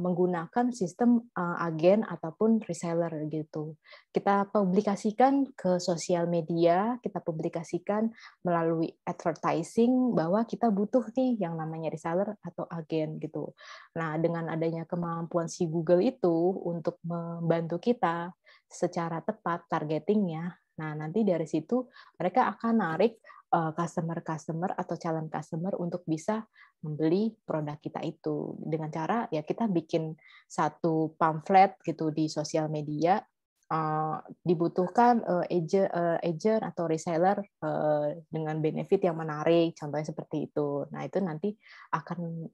menggunakan sistem agen ataupun reseller gitu. Kita publikasikan ke sosial media, kita publikasikan melalui advertising bahwa kita butuh nih yang namanya reseller atau agen gitu. Nah, dengan adanya kemampuan si Google itu untuk membantu kita secara tepat targetingnya, nah nanti dari situ mereka akan narik customer-customer atau calon customer untuk bisa membeli produk kita itu dengan cara ya kita bikin satu pamflet gitu di sosial media. Dibutuhkan agent atau reseller dengan benefit yang menarik, contohnya seperti itu. Nah itu nanti akan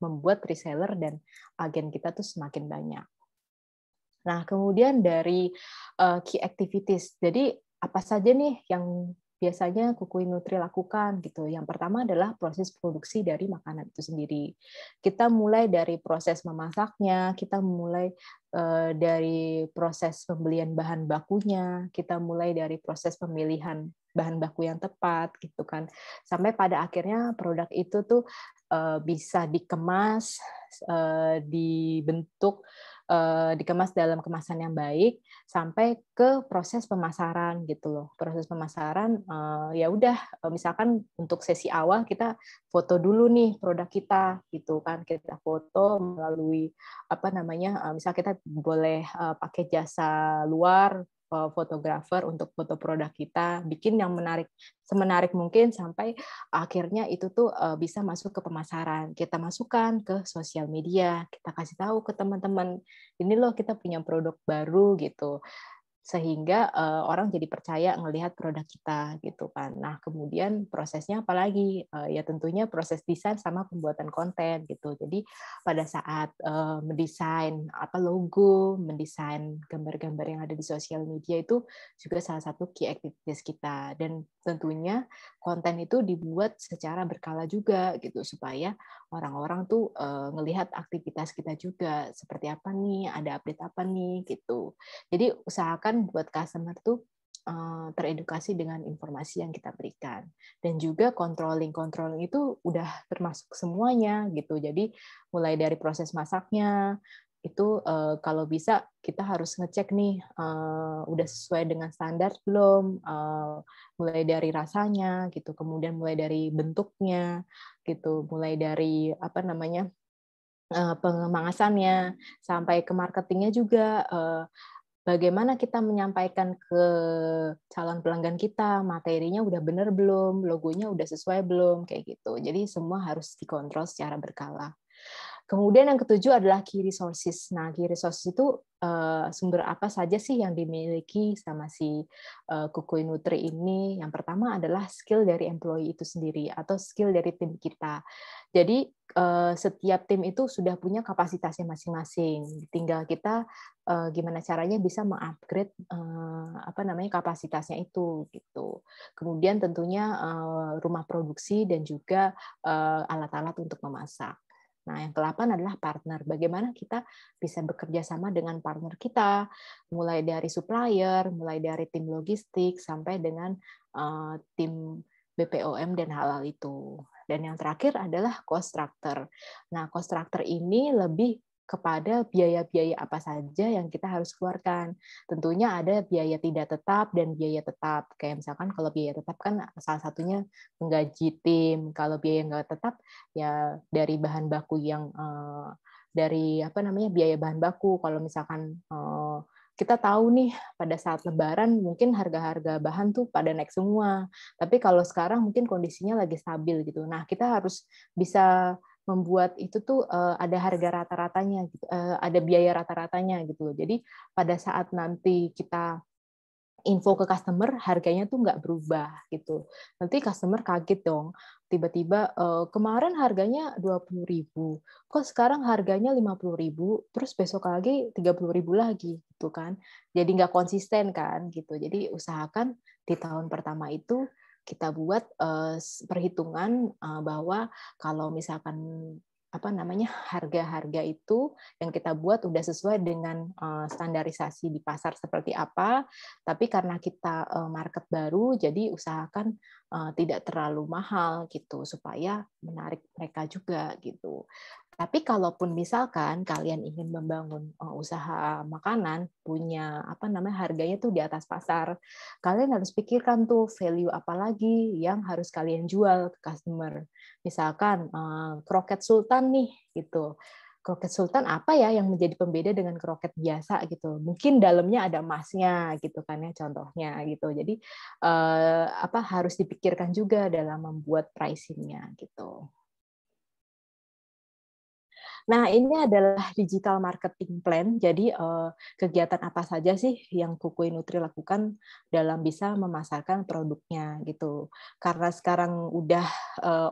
membuat reseller dan agen kita tuh semakin banyak. Nah kemudian dari key activities, jadi apa saja nih yang biasanya Kukui Nutri lakukan gitu. Yang pertama adalah proses produksi dari makanan itu sendiri. Kita mulai dari proses memasaknya, kita mulai dari proses pembelian bahan bakunya, kita mulai dari proses pemilihan bahan baku yang tepat gitu kan. Sampai pada akhirnya produk itu tuh bisa dikemas, dibentuk, dikemas dalam kemasan yang baik sampai ke proses pemasaran gitu loh. Proses pemasaran ya udah misalkan untuk sesi awal kita foto dulu nih produk kita gitu kan. Kita foto melalui misal kita boleh pakai jasa luar fotografer untuk foto produk kita, bikin yang semenarik mungkin sampai akhirnya itu tuh bisa masuk ke pemasaran. Kita masukkan ke sosial media, kita kasih tahu ke teman-teman, ini loh kita punya produk baru gitu. Sehingga orang jadi percaya ngelihat produk kita gitu kan. Nah kemudian prosesnya apalagi ya tentunya proses desain sama pembuatan konten gitu. Jadi pada saat mendesain logo, mendesain gambar-gambar yang ada di sosial media itu juga salah satu key activities kita. Dan tentunya konten itu dibuat secara berkala juga gitu supaya orang-orang tuh ngelihat aktivitas kita juga seperti apa nih, ada update apa nih gitu. Jadi usahakan buat customer tuh teredukasi dengan informasi yang kita berikan. Dan juga controlling itu udah termasuk semuanya gitu. Jadi mulai dari proses masaknya itu kalau bisa kita harus ngecek nih udah sesuai dengan standar belum, mulai dari rasanya gitu, kemudian mulai dari bentuknya gitu, mulai dari pengemasannya sampai ke marketingnya juga. Bagaimana kita menyampaikan ke calon pelanggan kita, materinya udah bener belum, logonya udah sesuai belum, kayak gitu. Jadi semua harus dikontrol secara berkala. Kemudian yang ketujuh adalah key resources. Nah, key resources itu sumber apa saja sih yang dimiliki sama si Kukui Nutri ini? Yang pertama adalah skill dari employee itu sendiri atau skill dari tim kita. Jadi setiap tim itu sudah punya kapasitasnya masing-masing. Tinggal kita gimana caranya bisa mengupgrade kapasitasnya itu gitu. Kemudian tentunya rumah produksi dan juga alat-alat untuk memasak. Nah, yang ke-8 adalah partner. Bagaimana kita bisa bekerja sama dengan partner kita, mulai dari supplier, mulai dari tim logistik, sampai dengan tim BPOM dan halal itu. Dan yang terakhir adalah cost structure. Nah, cost structure ini lebih kepada biaya-biaya apa saja yang kita harus keluarkan. Tentunya ada biaya tidak tetap dan biaya tetap. Kayak misalkan kalau biaya tetap kan salah satunya menggaji tim. Kalau biaya nggak tetap ya dari bahan baku yang biaya bahan baku. Kalau misalkan kita tahu nih pada saat Lebaran mungkin harga-harga bahan tuh pada naik semua. Tapi kalau sekarang mungkin kondisinya lagi stabil gitu. Nah, kita harus bisa membuat itu tuh ada harga rata-ratanya gitu, ada biaya rata-ratanya gitu. Jadi pada saat nanti kita info ke customer, harganya tuh nggak berubah gitu. Nanti customer kaget dong, tiba-tiba kemarin harganya 20.000, kok sekarang harganya 50.000, terus besok lagi 30.000 lagi gitu kan. Jadi nggak konsisten kan gitu. Jadi usahakan di tahun pertama itu kita buat perhitungan bahwa kalau misalkan harga-harga itu yang kita buat udah sesuai dengan standarisasi di pasar seperti apa, tapi karena kita market baru, jadi usahakan tidak terlalu mahal gitu supaya menarik mereka juga gitu. Tapi kalaupun misalkan kalian ingin membangun usaha makanan, punya harganya tuh di atas pasar, kalian harus pikirkan tuh value apa lagi yang harus kalian jual ke customer. Misalkan kroket sultan nih gitu. Kroket sultan apa ya yang menjadi pembeda dengan kroket biasa gitu? Mungkin dalamnya ada emasnya gitu kan ya contohnya gitu. Jadi harus dipikirkan juga dalam membuat pricing-nya gitu. Nah, ini adalah digital marketing plan. Jadi, kegiatan apa saja sih yang Kukui Nutri lakukan dalam bisa memasarkan produknya gitu. Karena sekarang udah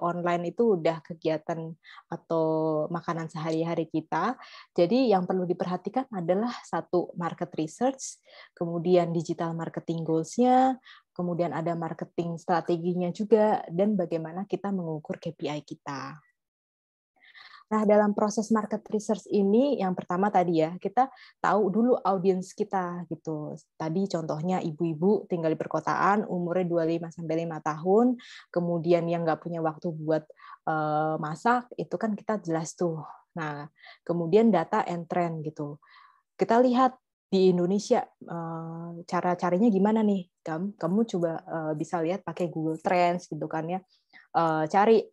online itu udah kegiatan atau makanan sehari-hari kita. Jadi, yang perlu diperhatikan adalah satu market research, kemudian digital marketing goals-nya, kemudian ada marketing strateginya juga, dan bagaimana kita mengukur KPI kita. Nah, dalam proses market research ini, yang pertama tadi ya, kita tahu dulu audiens kita gitu. Tadi contohnya ibu-ibu tinggal di perkotaan, umurnya 25-5 tahun, kemudian yang nggak punya waktu buat masak, itu kan kita jelas tuh. Nah, kemudian data and trend gitu. Kita lihat di Indonesia cara carinya gimana nih? Kamu coba bisa lihat pakai Google Trends gitu kan ya. Cari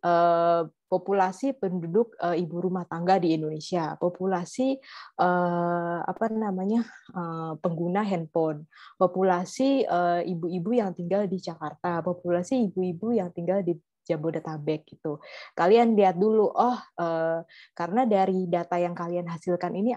populasi penduduk ibu rumah tangga di Indonesia, populasi pengguna handphone, populasi ibu-ibu yang tinggal di Jakarta, populasi ibu-ibu yang tinggal di Jabodetabek gitu. Kalian lihat dulu, karena dari data yang kalian hasilkan ini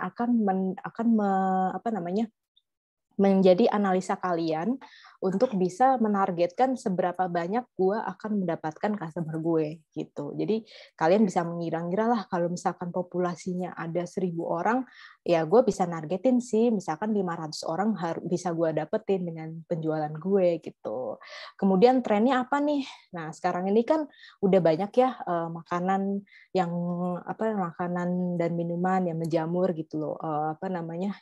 menjadi analisa kalian untuk bisa menargetkan seberapa banyak gue akan mendapatkan customer gue gitu. Jadi kalian bisa mengira-ngira lah kalau misalkan populasinya ada 1.000 orang, ya gue bisa nargetin sih misalkan 500 orang bisa gue dapetin dengan penjualan gue gitu. Kemudian trennya apa nih? Nah sekarang ini kan udah banyak ya makanan dan minuman yang menjamur gitu loh.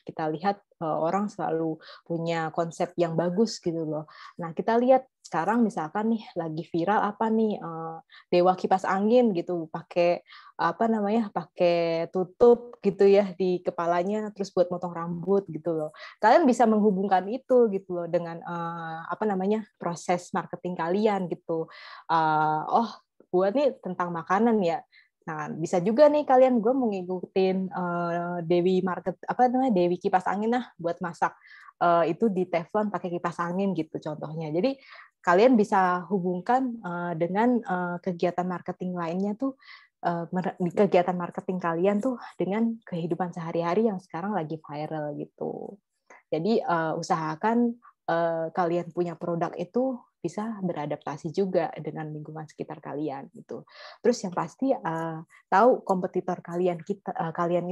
Kita lihat orang selalu punya konsep yang bagus gitu loh. Nah, kita lihat sekarang misalkan nih lagi viral apa nih Dewa Kipas Angin gitu, pakai pakai tutup gitu ya di kepalanya terus buat motong rambut gitu loh. Kalian bisa menghubungkan itu gitu loh dengan proses marketing kalian gitu. Buat nih tentang makanan ya. Nah, bisa juga nih kalian gue mau ngikutin Dewi Kipas Angin buat masak itu di teflon pakai kipas angin gitu contohnya. Jadi kalian bisa hubungkan dengan kegiatan marketing lainnya tuh kegiatan marketing kalian tuh dengan kehidupan sehari-hari yang sekarang lagi viral gitu. Jadi usahakan kalian punya produk itu bisa beradaptasi juga dengan lingkungan sekitar kalian gitu. Terus yang pasti tahu kompetitor kalian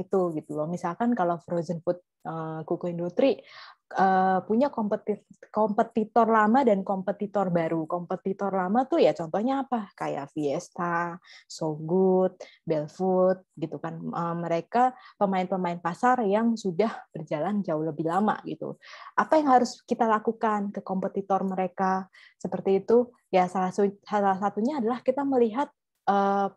itu gitu loh. Misalkan kalau frozen food Kukui Nutri punya kompetitor lama dan kompetitor baru. Kompetitor lama tuh ya contohnya apa? Kayak Fiesta, So Good, Belfood gitu kan. Mereka pemain-pemain pasar yang sudah berjalan jauh lebih lama gitu. Apa yang harus kita lakukan ke kompetitor mereka seperti itu? Ya salah satunya adalah kita melihat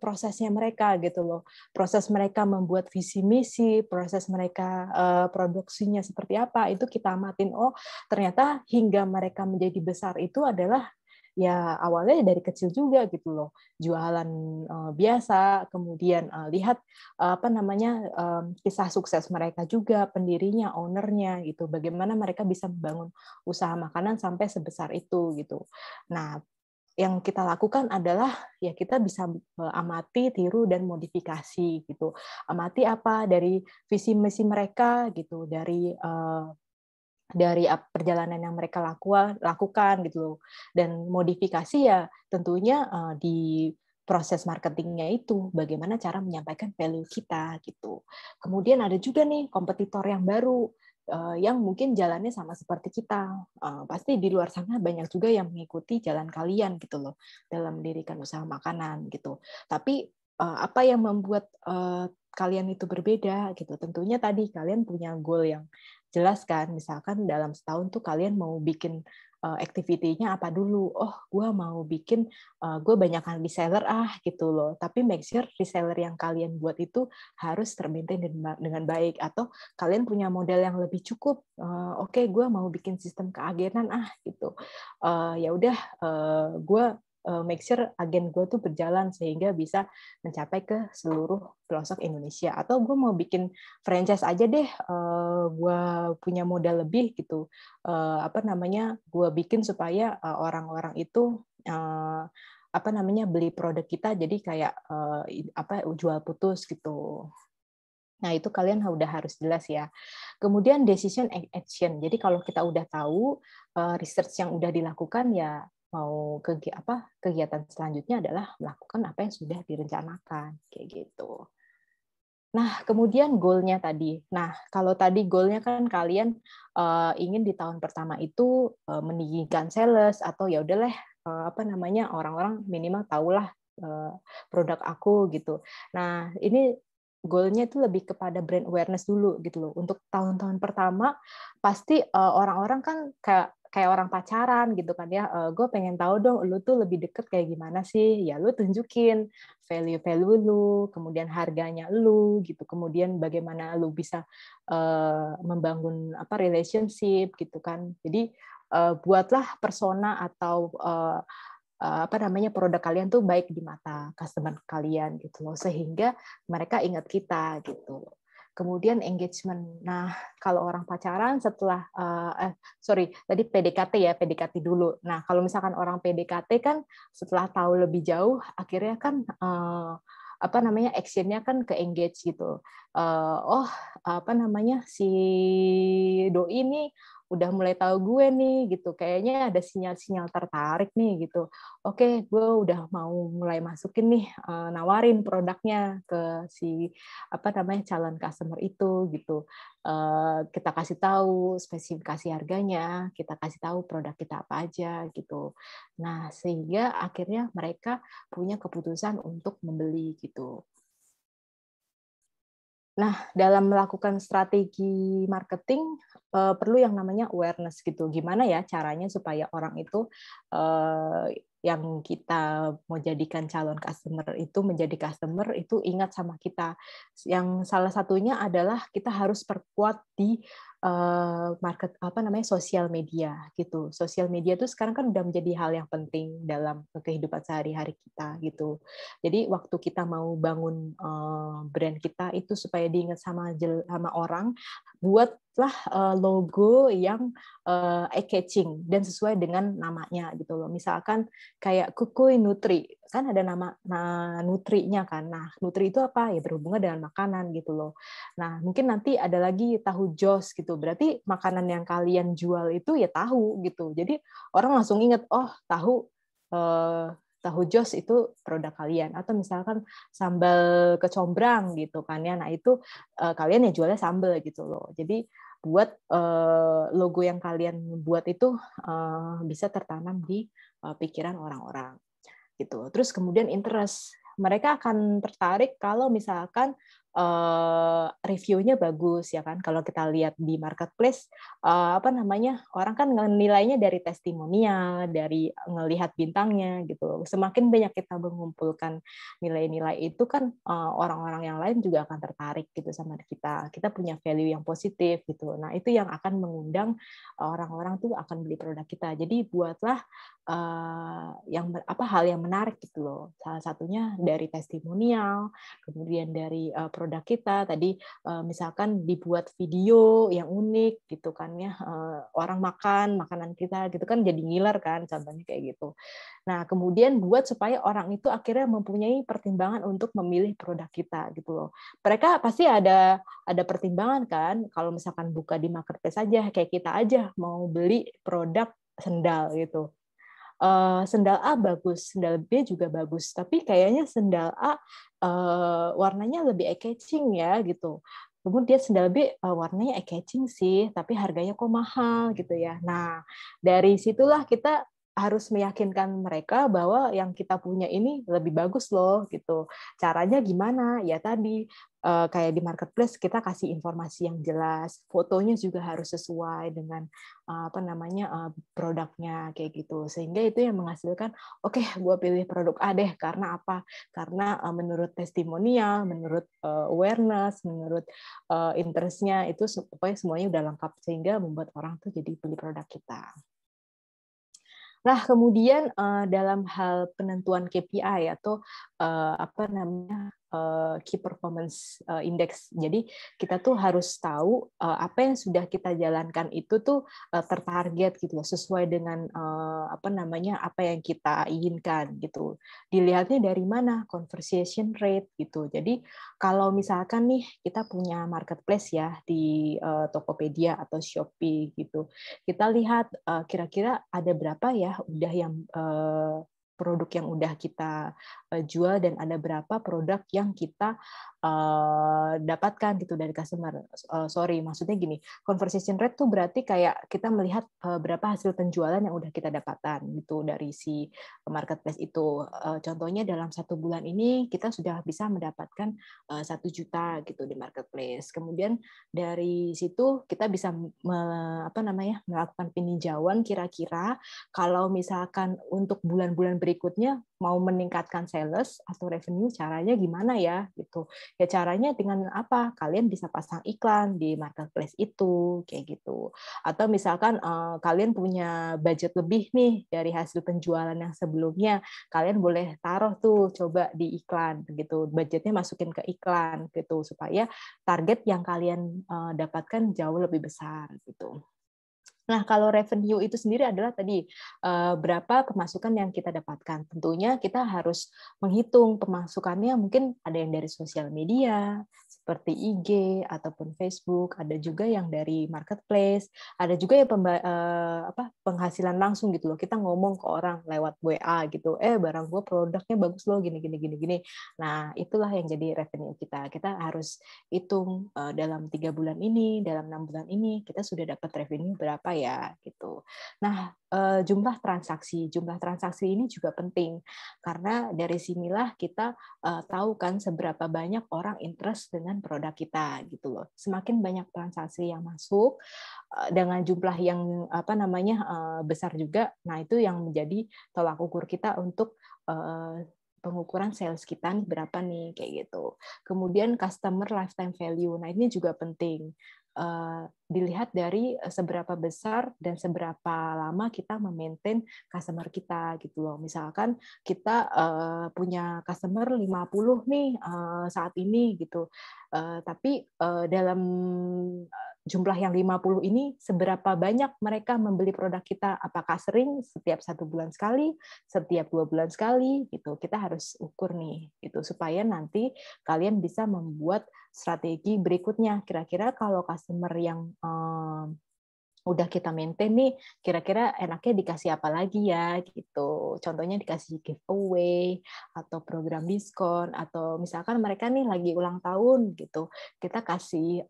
prosesnya mereka gitu loh. Proses mereka membuat visi misi, proses mereka produksinya seperti apa, itu kita amatin. Oh, ternyata hingga mereka menjadi besar itu adalah ya awalnya dari kecil juga gitu loh. Jualan biasa, kemudian lihat kisah sukses mereka juga, pendirinya, ownernya gitu. Bagaimana mereka bisa membangun usaha makanan sampai sebesar itu gitu. Nah, yang kita lakukan adalah ya kita bisa amati, tiru dan modifikasi gitu. Amati apa dari visi misi mereka gitu, dari dari perjalanan yang mereka lakukan gitu loh. Dan modifikasi ya tentunya di proses marketingnya itu, bagaimana cara menyampaikan value kita gitu. Kemudian ada juga nih kompetitor yang baru yang mungkin jalannya sama seperti kita. Pasti di luar sana banyak juga yang mengikuti jalan kalian gitu loh dalam mendirikan usaha makanan gitu. Tapi apa yang membuat kalian itu berbeda gitu? Tentunya tadi kalian punya goal yang jelas kan, misalkan dalam setahun tuh kalian mau bikin activity-nya apa dulu. Oh, gue mau bikin, gue banyakkan reseller gitu loh. Tapi make sure reseller yang kalian buat itu harus termaintain dengan baik. Atau kalian punya modal yang lebih cukup. Oke, gue mau bikin sistem keagenan gitu. Ya udah, gue make sure agen gue tuh berjalan sehingga bisa mencapai ke seluruh pelosok Indonesia. Atau gue mau bikin franchise aja deh, gue punya modal lebih gitu. Gue bikin supaya orang-orang itu beli produk kita jadi kayak jual putus gitu. Nah, itu kalian udah harus jelas ya. Kemudian decision and action. Jadi kalau kita udah tahu research yang udah dilakukan, ya mau kegiatan selanjutnya adalah melakukan apa yang sudah direncanakan kayak gitu. Nah, kemudian goal-nya tadi. Nah, kalau tadi goal-nya kan kalian ingin di tahun pertama itu meninggikan sales atau ya udahlah orang-orang minimal tahulah produk aku gitu. Nah, ini goal-nya itu lebih kepada brand awareness dulu gitu loh. Untuk tahun-tahun pertama pasti orang-orang kan kayak orang pacaran gitu kan ya. Gue pengen tahu dong lu tuh lebih deket kayak gimana sih? Ya lu tunjukin value lu, kemudian harganya lu gitu. Kemudian bagaimana lu bisa membangun relationship gitu kan. Jadi buatlah persona atau produk kalian tuh baik di mata customer kalian gitu loh, sehingga mereka ingat kita gitu. Kemudian engagement. Nah, kalau orang pacaran setelah tadi PDKT dulu. Nah, kalau misalkan orang PDKT kan setelah tahu lebih jauh, akhirnya kan actionnya kan ke engage gitu. Si doi ini udah mulai tahu gue nih gitu, kayaknya ada sinyal-sinyal tertarik nih gitu. Oke, gue udah mau mulai masukin nih, nawarin produknya ke si calon customer itu gitu. Kita kasih tahu spesifikasi harganya, kita kasih tahu produk kita apa aja gitu. Nah, sehingga akhirnya mereka punya keputusan untuk membeli gitu. Nah, dalam melakukan strategi marketing perlu yang namanya awareness gitu. Gimana ya caranya supaya orang itu yang kita mau jadikan calon customer itu menjadi customer itu ingat sama kita. Yang salah satunya adalah kita harus perkuat di sosial media gitu. Sosial media itu sekarang kan udah menjadi hal yang penting dalam kehidupan sehari-hari kita gitu. Jadi waktu kita mau bangun brand kita itu supaya diingat sama orang, buatlah logo yang eye-catching dan sesuai dengan namanya gitu loh. Misalkan kayak Kukui Nutri, kan ada nama Nutrinya kan. Nah, Nutri itu apa? Ya berhubungan dengan makanan gitu loh. Nah, mungkin nanti ada lagi tahu jos gitu. Berarti makanan yang kalian jual itu ya tahu gitu. Jadi orang langsung ingat, oh tahu jos itu produk kalian. Atau misalkan sambal kecombrang gitu kan ya. Nah, itu kalian ya jualnya sambal gitu loh. Jadi buat logo yang kalian buat itu bisa tertanam di pikiran orang-orang gitu. Terus kemudian interest. Mereka akan tertarik kalau misalkan reviewnya bagus ya kan. Kalau kita lihat di marketplace orang kan nilainya dari testimonial, dari ngelihat bintangnya gitu. Semakin banyak kita mengumpulkan nilai-nilai itu kan orang-orang yang lain juga akan tertarik gitu sama kita. Kita punya value yang positif gitu. Nah, itu yang akan mengundang orang-orang tuh akan beli produk kita. Jadi buatlah hal yang menarik gitu loh. Salah satunya dari testimonial, kemudian dari produk kita. Tadi misalkan dibuat video yang unik gitu kan ya, orang makan makanan kita gitu kan jadi ngiler kan, contohnya kayak gitu. Nah, kemudian buat supaya orang itu akhirnya mempunyai pertimbangan untuk memilih produk kita gitu loh. Mereka pasti ada pertimbangan kan, kalau misalkan buka di marketplace aja, kayak kita aja mau beli produk sendal gitu. Sendal A bagus, sendal B juga bagus, tapi kayaknya sendal A warnanya lebih eye-catching ya gitu. Kemudian sendal B warnanya eye-catching sih, tapi harganya kok mahal gitu ya. Nah, dari situlah kita harus meyakinkan mereka bahwa yang kita punya ini lebih bagus loh gitu. Caranya gimana? Ya tadi kayak di marketplace kita kasih informasi yang jelas, fotonya juga harus sesuai dengan apa namanya produknya kayak gitu, sehingga itu yang menghasilkan oke, gue pilih produk A deh karena apa? Karena menurut testimonial, menurut awareness, menurut interestnya itu supaya semuanya udah lengkap sehingga membuat orang tuh jadi beli produk kita. Nah, kemudian dalam hal penentuan KPI atau apa namanya Key Performance Index. Jadi kita tuh harus tahu apa yang sudah kita jalankan itu tuh tertarget gitu loh, sesuai dengan apa namanya apa yang kita inginkan gitu. Dilihatnya dari mana? Conversion rate gitu. Jadi kalau misalkan nih kita punya marketplace ya di Tokopedia atau Shopee gitu, kita lihat kira-kira ada berapa ya udah yang produk yang udah kita jual dan ada berapa produk yang kita dapatkan gitu dari customer. Sorry, maksudnya gini, conversation rate tuh berarti kayak kita melihat berapa hasil penjualan yang udah kita dapatkan gitu dari si marketplace itu. Contohnya dalam 1 bulan ini kita sudah bisa mendapatkan 1 juta gitu di marketplace. Kemudian dari situ kita bisa melakukan peninjauan kira-kira kalau misalkan untuk bulan-bulan berikutnya mau meningkatkan sales atau revenue, caranya gimana ya gitu. Ya caranya dengan apa? Kalian bisa pasang iklan di marketplace itu kayak gitu. Atau misalkan kalian punya budget lebih nih dari hasil penjualan yang sebelumnya, kalian boleh taruh tuh coba di iklan gitu. Budgetnya masukin ke iklan gitu supaya target yang kalian dapatkan jauh lebih besar gitu. Nah, kalau revenue itu sendiri adalah tadi berapa pemasukan yang kita dapatkan. Tentunya kita harus menghitung pemasukannya, mungkin ada yang dari sosial media seperti IG ataupun Facebook, ada juga yang dari marketplace, ada juga yang penghasilan langsung gitu loh. Kita ngomong ke orang lewat WA gitu, barang gue produknya bagus loh gini gini gini gini. Nah, itulah yang jadi revenue kita. Kita harus hitung dalam 3 bulan ini, dalam 6 bulan ini kita sudah dapat revenue berapa ya gitu. Nah, jumlah transaksi ini juga penting karena dari sinilah kita tahu kan seberapa banyak orang interest dengan produk kita gitu loh. Semakin banyak transaksi yang masuk dengan jumlah yang apa namanya besar juga, nah itu yang menjadi tolak ukur kita untuk pengukuran sales kita nih berapa nih kayak gitu. Kemudian customer lifetime value. Nah, ini juga penting. Dilihat dari seberapa besar dan seberapa lama kita memaintain customer kita gitu loh. Misalkan kita punya customer 50 nih saat ini gitu. Tapi dalam jumlah yang 50 ini seberapa banyak mereka membeli produk kita, apakah sering setiap 1 bulan sekali, setiap 2 bulan sekali gitu. Kita harus ukur nih gitu supaya nanti kalian bisa membuat strategi berikutnya. Kira-kira kalau customer yang udah kita maintain nih, kira-kira enaknya dikasih apa lagi ya gitu. Contohnya dikasih giveaway atau program diskon atau misalkan mereka nih lagi ulang tahun gitu, kita kasih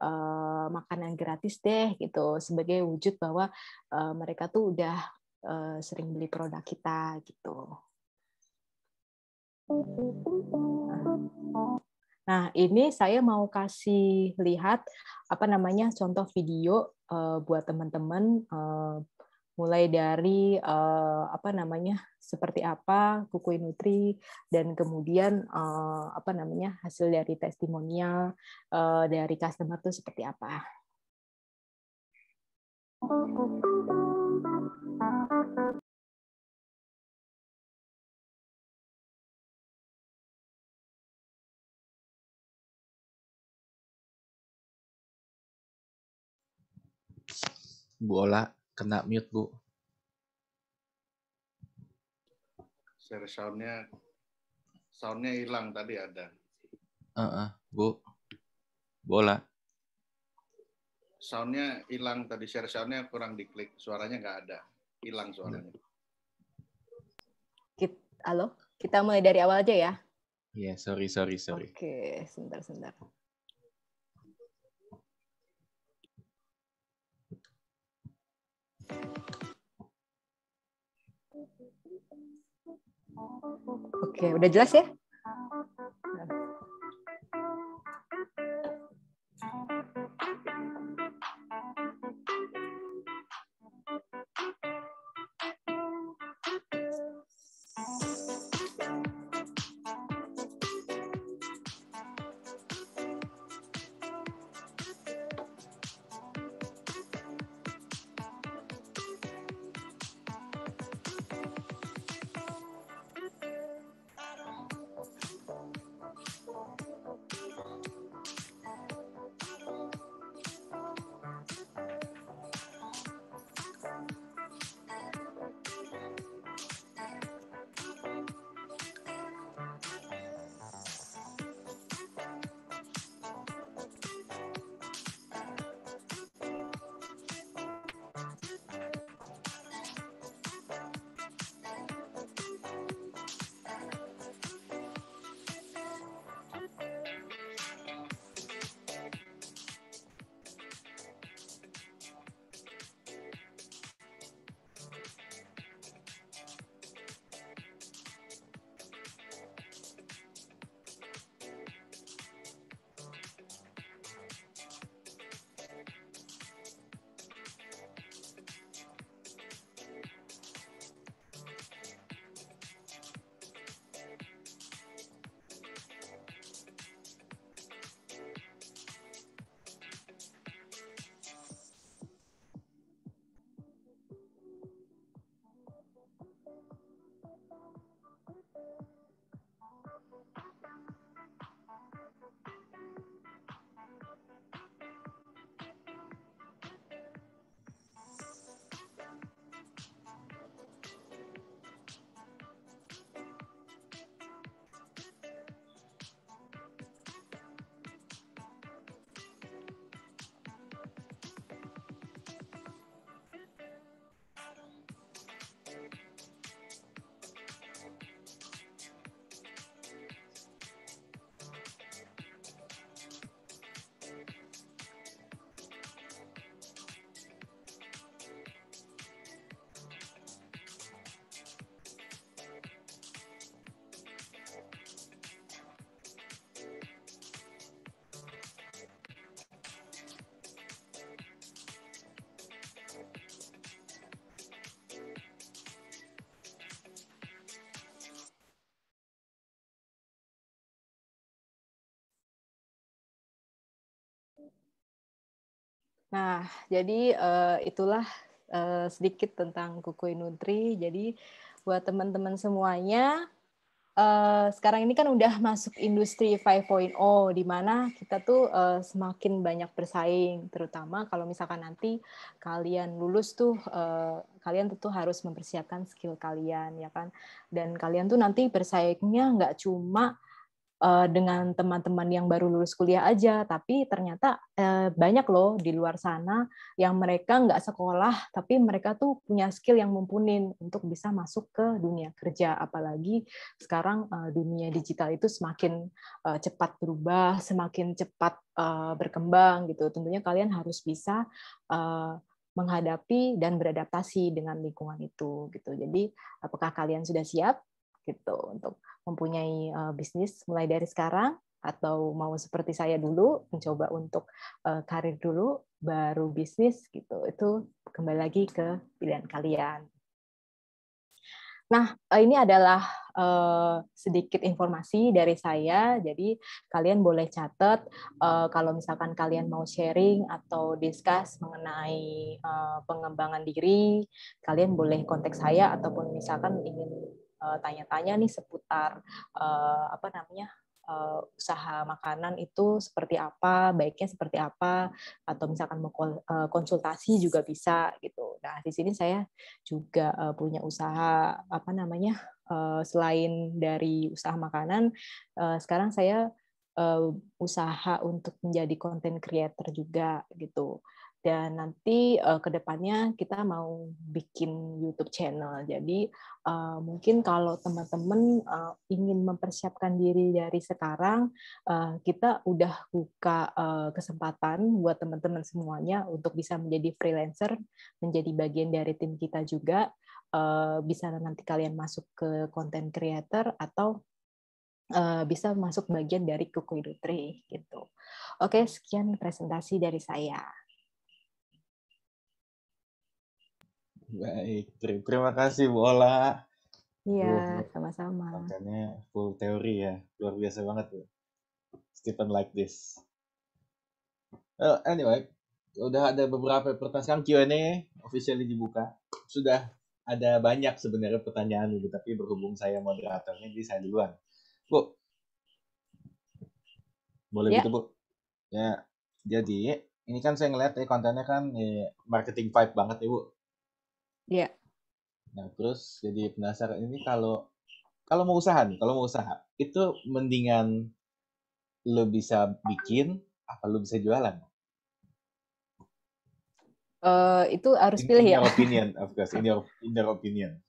makanan gratis deh gitu sebagai wujud bahwa mereka tuh udah sering beli produk kita gitu. Nah, ini saya mau kasih lihat apa namanya contoh video buat teman-teman mulai dari apa namanya seperti apa Kukui Nutri dan kemudian apa namanya hasil dari testimonial dari customer itu seperti apa. Bu Ola kena mute, Bu. Share soundnya hilang tadi ada. Bu Ola. Soundnya hilang tadi, share soundnya kurang diklik, suaranya nggak ada, hilang suaranya. Halo, kita mulai dari awal aja ya. Iya, sorry. Oke, sebentar. Oke, udah jelas ya? Nah, jadi itulah sedikit tentang Kukui Nutri. Jadi buat teman-teman semuanya, sekarang ini kan udah masuk industri 5.0, di mana kita tuh semakin banyak bersaing, terutama kalau misalkan nanti kalian lulus tuh, kalian tentu harus mempersiapkan skill kalian, ya kan? Dan kalian tuh nanti bersaingnya nggak cuma dengan teman-teman yang baru lulus kuliah aja, tapi ternyata banyak loh di luar sana yang mereka nggak sekolah, tapi mereka tuh punya skill yang mumpuni untuk bisa masuk ke dunia kerja. Apalagi sekarang dunia digital itu semakin cepat berubah, semakin cepat berkembang gitu. Tentunya kalian harus bisa menghadapi dan beradaptasi dengan lingkungan itu gitu. Jadi apakah kalian sudah siap gitu untuk mempunyai bisnis mulai dari sekarang, atau mau seperti saya dulu mencoba untuk karir dulu baru bisnis gitu? Itu kembali lagi ke pilihan kalian. Nah, ini adalah sedikit informasi dari saya. Jadi kalian boleh catat kalau misalkan kalian mau sharing atau discuss mengenai pengembangan diri, kalian boleh kontak saya, ataupun misalkan ingin tanya-tanya nih seputar apa namanya usaha makanan itu seperti apa, baiknya seperti apa, atau misalkan mau konsultasi juga bisa gitu. Nah, di sini saya juga punya usaha apa namanya, selain dari usaha makanan, sekarang saya usaha untuk menjadi content creator juga gitu. Dan nanti ke depannya kita mau bikin YouTube channel. Jadi mungkin kalau teman-teman ingin mempersiapkan diri dari sekarang, kita udah buka kesempatan buat teman-teman semuanya untuk bisa menjadi freelancer, menjadi bagian dari tim kita juga. Bisa nanti kalian masuk ke content creator atau bisa masuk bagian dari Kuku Industri gitu. Oke, sekian presentasi dari saya. Baik, terima kasih Bu Ola. Iya, sama-sama. Kontennya full teori ya, luar biasa banget tuh. Stephen like this. Anyway, udah ada beberapa pertanyaan. Sekarang Q&A officially dibuka. Sudah ada banyak sebenarnya pertanyaan itu, tapi berhubung saya moderatornya, jadi saya duluan. Bu, boleh Ya. gitu Bu? Ya, jadi ini kan saya ngeliat ya kontennya kan marketing vibe banget ya Bu. Iya. Nah terus jadi penasaran ini kalau mau usaha nih, kalau mau usaha itu mendingan lo bisa bikin apa lo bisa jualan? Itu harus pilih In ya. your opinion, of course, in your opinion.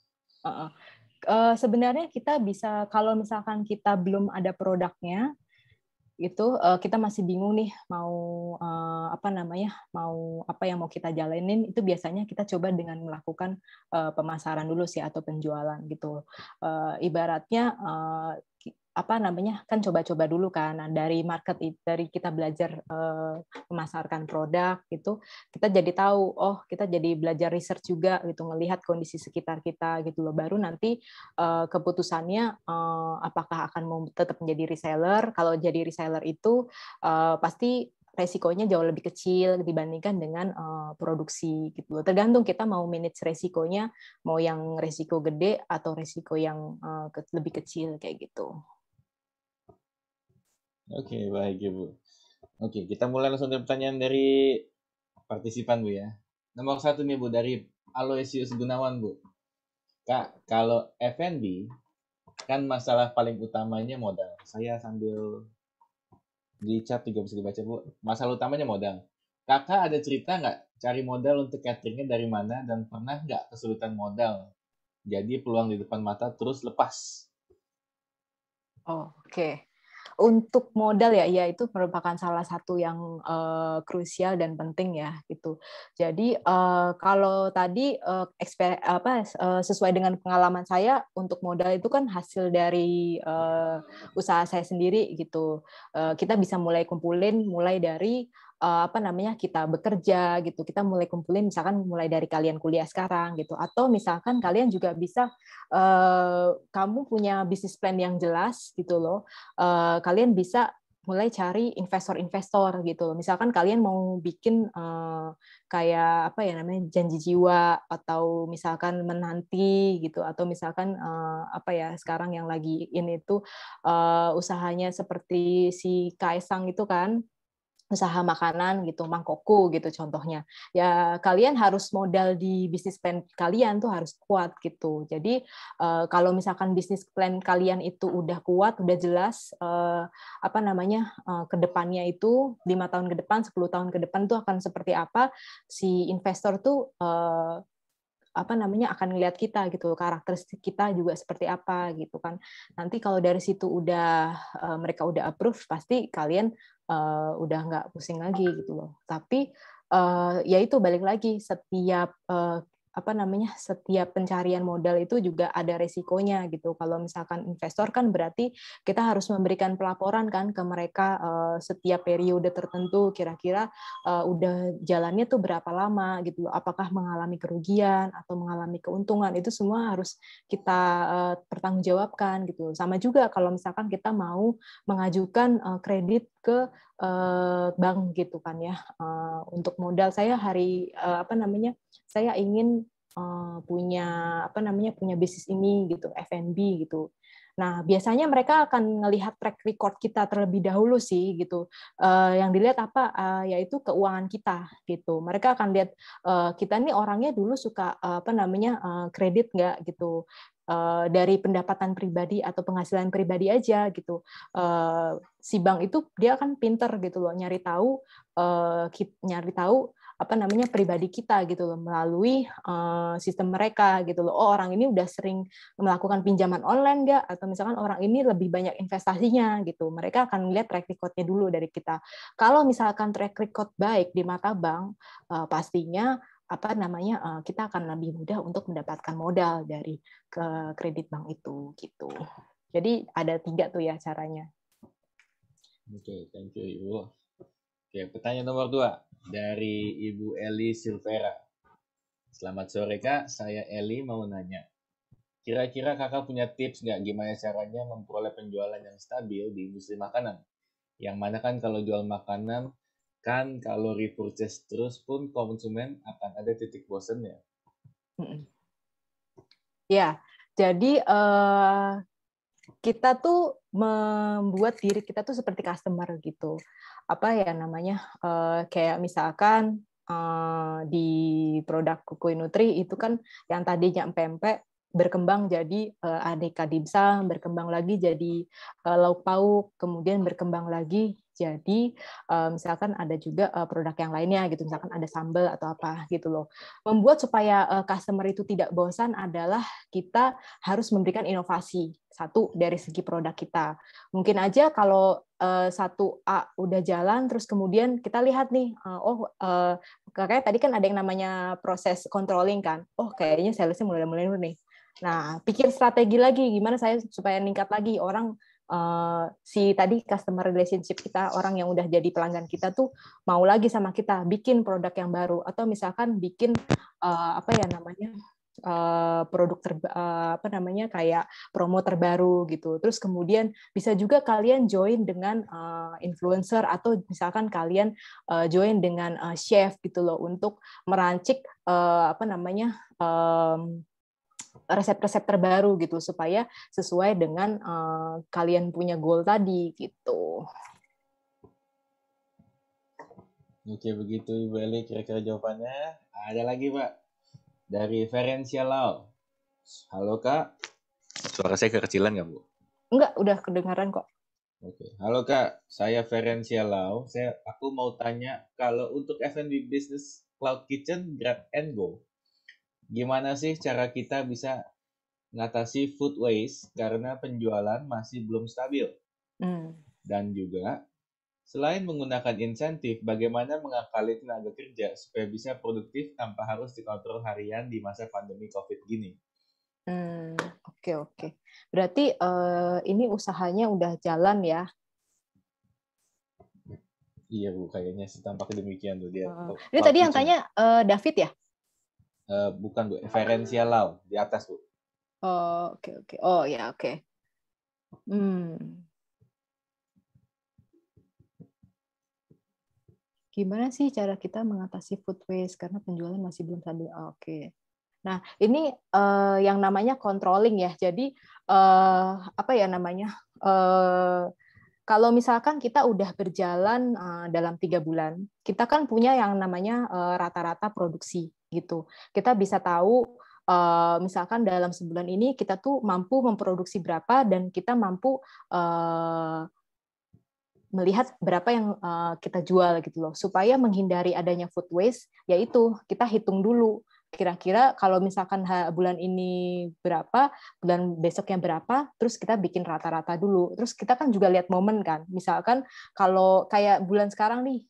Sebenarnya kita bisa, kalau misalkan kita belum ada produknya, itu kita masih bingung nih mau apa namanya, mau apa yang mau kita jalanin, itu biasanya kita coba dengan melakukan pemasaran dulu sih atau penjualan gitu. Ibaratnya apa namanya, kan coba-coba dulu kan. Nah, dari dari kita belajar memasarkan produk gitu, kita jadi tahu, oh kita jadi belajar research juga gitu, ngelihat kondisi sekitar kita gitu loh. Baru nanti keputusannya apakah akan mau tetap menjadi reseller. Kalau jadi reseller itu pasti resikonya jauh lebih kecil dibandingkan dengan produksi gitu loh. Tergantung kita mau manage resikonya, mau yang resiko gede atau resiko yang lebih kecil kayak gitu. Oke, baik ya Bu. Oke, kita mulai langsung dari pertanyaan dari partisipan Bu ya. Nomor 1 nih Bu, dari Aloysius Gunawan Bu. Kak, kalau F&B kan masalah paling utamanya modal. Saya sambil di chat juga bisa dibaca Bu. Masalah utamanya modal. Kakak ada cerita nggak cari modal untuk cateringnya dari mana dan pernah nggak kesulitan modal? Jadi peluang di depan mata terus lepas. Oke. Untuk modal ya itu merupakan salah satu yang krusial dan penting ya gitu. Jadi kalau tadi sesuai dengan pengalaman saya, untuk modal itu kan hasil dari usaha saya sendiri gitu. Kita bisa mulai kumpulin mulai dari apa namanya, kita bekerja gitu, kita mulai kumpulin misalkan mulai dari kalian kuliah sekarang gitu, atau misalkan kalian juga bisa kamu punya bisnis plan yang jelas gitu loh, kalian bisa mulai cari investor-investor gitu loh. Misalkan kalian mau bikin kayak apa ya namanya, janji jiwa, atau misalkan menanti gitu, atau misalkan apa ya sekarang yang lagi ini tuh usahanya seperti si Kaisang itu kan, usaha makanan gitu, Mangkoko gitu contohnya. Ya kalian harus modal di bisnis plan kalian tuh harus kuat gitu. Jadi kalau misalkan bisnis plan kalian itu udah kuat, udah jelas apa namanya, ke depannya itu 5 tahun ke depan, 10 tahun ke depan tuh akan seperti apa, si investor tuh apa namanya akan ngelihat kita gitu, karakteristik kita juga seperti apa gitu kan. Nanti kalau dari situ udah mereka udah approve, pasti kalian udah nggak pusing lagi gitu loh. Tapi ya itu balik lagi, setiap apa namanya, setiap pencarian modal itu juga ada resikonya gitu. Kalau misalkan investor kan berarti kita harus memberikan pelaporan kan ke mereka setiap periode tertentu, kira-kira udah jalannya tuh berapa lama gitu loh. Apakah mengalami kerugian atau mengalami keuntungan, itu semua harus kita pertanggungjawabkan gitu. Sama juga kalau misalkan kita mau mengajukan kredit ke bank gitu kan ya, untuk modal saya apa namanya, saya ingin punya apa namanya, punya bisnis ini gitu, F&B gitu. Nah, biasanya mereka akan melihat track record kita terlebih dahulu sih gitu. Yang dilihat apa? Yaitu keuangan kita gitu. Mereka akan lihat kita nih orangnya dulu suka kredit nggak gitu. Dari pendapatan pribadi atau penghasilan pribadi aja gitu. Si bank itu dia akan pinter gitu loh, nyari tahu pribadi kita gitu loh melalui sistem mereka gitu loh. Oh, orang ini udah sering melakukan pinjaman online nggak, atau misalkan orang ini lebih banyak investasinya gitu. Mereka akan lihat track record-nya dulu dari kita. Kalau misalkan track record baik di mata bank, pastinya kita akan lebih mudah untuk mendapatkan modal dari kredit bank itu gitu. Jadi ada 3 tuh ya caranya. Oke, thank you Ibu. Oke, pertanyaan nomor 2 dari Ibu Eli Silvera. Selamat sore Kak, saya Eli mau nanya. Kira-kira Kakak punya tips nggak gimana caranya memperoleh penjualan yang stabil di industri makanan? Yang mana kan kalau jual makanan, kan kalau repurchase terus pun konsumen akan ada titik bosennya. Ya, jadi kita tuh membuat diri kita tuh seperti customer gitu. Kayak misalkan di produk Kukui Nutri itu kan yang tadinya empek-empek berkembang jadi aneka dimsum, berkembang lagi jadi lauk pauk, kemudian berkembang lagi jadi misalkan ada juga produk yang lainnya gitu, misalkan ada sambal atau apa gitu loh. Membuat supaya customer itu tidak bosan adalah kita harus memberikan inovasi. Satu, dari segi produk kita. Mungkin aja kalau 1A udah jalan, terus kemudian kita lihat nih, kayak tadi kan ada yang namanya proses controlling kan. Oh, kayaknya salesnya mulai nih. Nah, pikir strategi lagi, gimana saya supaya meningkat lagi. Orang si tadi customer relationship kita, orang yang udah jadi pelanggan kita tuh mau lagi sama kita, bikin produk yang baru, atau misalkan bikin produk kayak promo terbaru gitu. Terus kemudian bisa juga kalian join dengan influencer, atau misalkan kalian join dengan chef gitu loh untuk merancik resep-resep terbaru gitu supaya sesuai dengan kalian punya goal tadi gitu. Oke, begitu Ibu Eli kira-kira jawabannya. Ada lagi Pak dari Ferencia Lau. Halo Kak, suara saya kekecilan nggak Bu? Enggak, udah kedengaran kok. Oke. Halo Kak, saya Ferencia Lau. Aku mau tanya, kalau untuk F&B Business Cloud Kitchen Grab and Go, gimana sih cara kita bisa mengatasi food waste karena penjualan masih belum stabil? Dan juga, selain menggunakan insentif, bagaimana mengakali tenaga kerja supaya bisa produktif tanpa harus dikontrol harian di masa pandemi COVID gini? Oke. Berarti ini usahanya udah jalan ya? Iya Bu, kayaknya sih tampaknya demikian tuh dia. Ini tadi yang tanya David ya? Bukan Bu, Ferencia Lau di atas Bu. Oke. Oh ya, oke. Gimana sih cara kita mengatasi food waste karena penjualan masih belum stabil? Oke. Nah, ini yang namanya controlling ya. Jadi kalau misalkan kita udah berjalan dalam 3 bulan, kita kan punya yang namanya rata-rata produksi gitu. Kita bisa tahu misalkan dalam sebulan ini kita tuh mampu memproduksi berapa, dan kita mampu melihat berapa yang kita jual gitu loh. Supaya menghindari adanya food waste, yaitu kita hitung dulu kira-kira kalau misalkan bulan ini berapa, bulan besoknya berapa, terus kita bikin rata-rata dulu. Terus kita kan juga lihat momen kan. Misalkan kalau kayak bulan sekarang nih,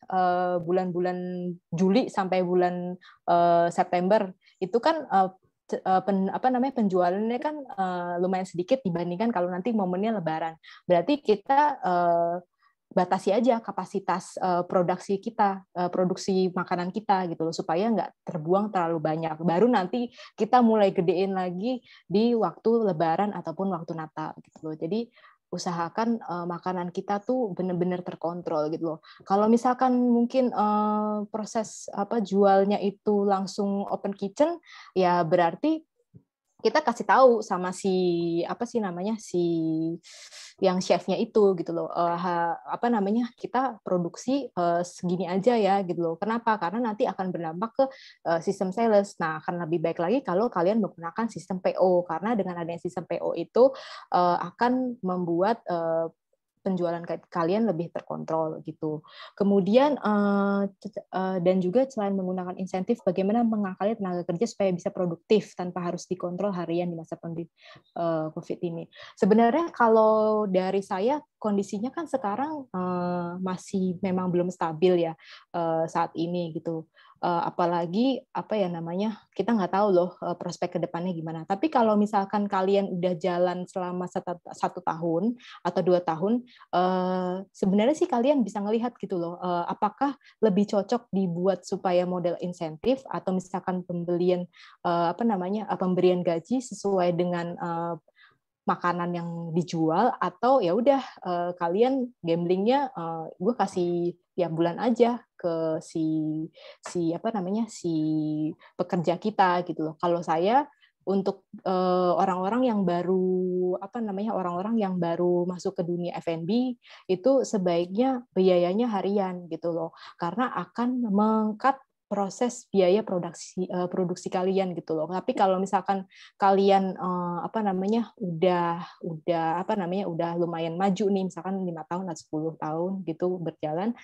bulan-bulan Juli sampai bulan September, itu kan penjualannya kan lumayan sedikit dibandingkan kalau nanti momennya Lebaran. Berarti kita batasi aja kapasitas produksi kita, produksi makanan kita gitu loh, supaya nggak terbuang terlalu banyak. Baru nanti kita mulai gedein lagi di waktu Lebaran ataupun waktu Natal gitu loh. Jadi usahakan makanan kita tuh benar-benar terkontrol gitu loh. Kalau misalkan mungkin proses jualnya itu langsung open kitchen, ya berarti kita kasih tahu sama si apa sih namanya si yang chefnya itu gitu loh, apa namanya, kita produksi segini aja ya gitu loh. Kenapa? Karena nanti akan berdampak ke sistem sales. Nah, akan lebih baik lagi kalau kalian menggunakan sistem PO, karena dengan adanya sistem PO itu akan membuat penjualan kalian lebih terkontrol gitu. Kemudian dan juga selain menggunakan insentif, bagaimana mengakali tenaga kerja supaya bisa produktif tanpa harus dikontrol harian di masa pandemi COVID ini. Sebenarnya kalau dari saya kondisinya kan sekarang masih memang belum stabil ya saat ini gitu. Apalagi apa ya namanya, kita nggak tahu loh prospek kedepannya gimana. Tapi kalau misalkan kalian udah jalan selama 1 tahun atau 2 tahun, sebenarnya sih kalian bisa ngelihat gitu loh, apakah lebih cocok dibuat supaya model insentif atau misalkan pembelian apa namanya, pemberian gaji sesuai dengan makanan yang dijual, atau ya udah kalian gamblingnya gue kasih tiap bulan aja ke si apa namanya, si pekerja kita gitu loh. Kalau saya untuk orang-orang yang baru apa namanya, orang-orang yang baru masuk ke dunia F&B itu sebaiknya biayanya harian gitu loh, karena akan meng-cut proses biaya produksi kalian gitu loh. Tapi kalau misalkan kalian apa namanya udah apa namanya udah lumayan maju nih, misalkan 5 tahun atau 10 tahun gitu berjalan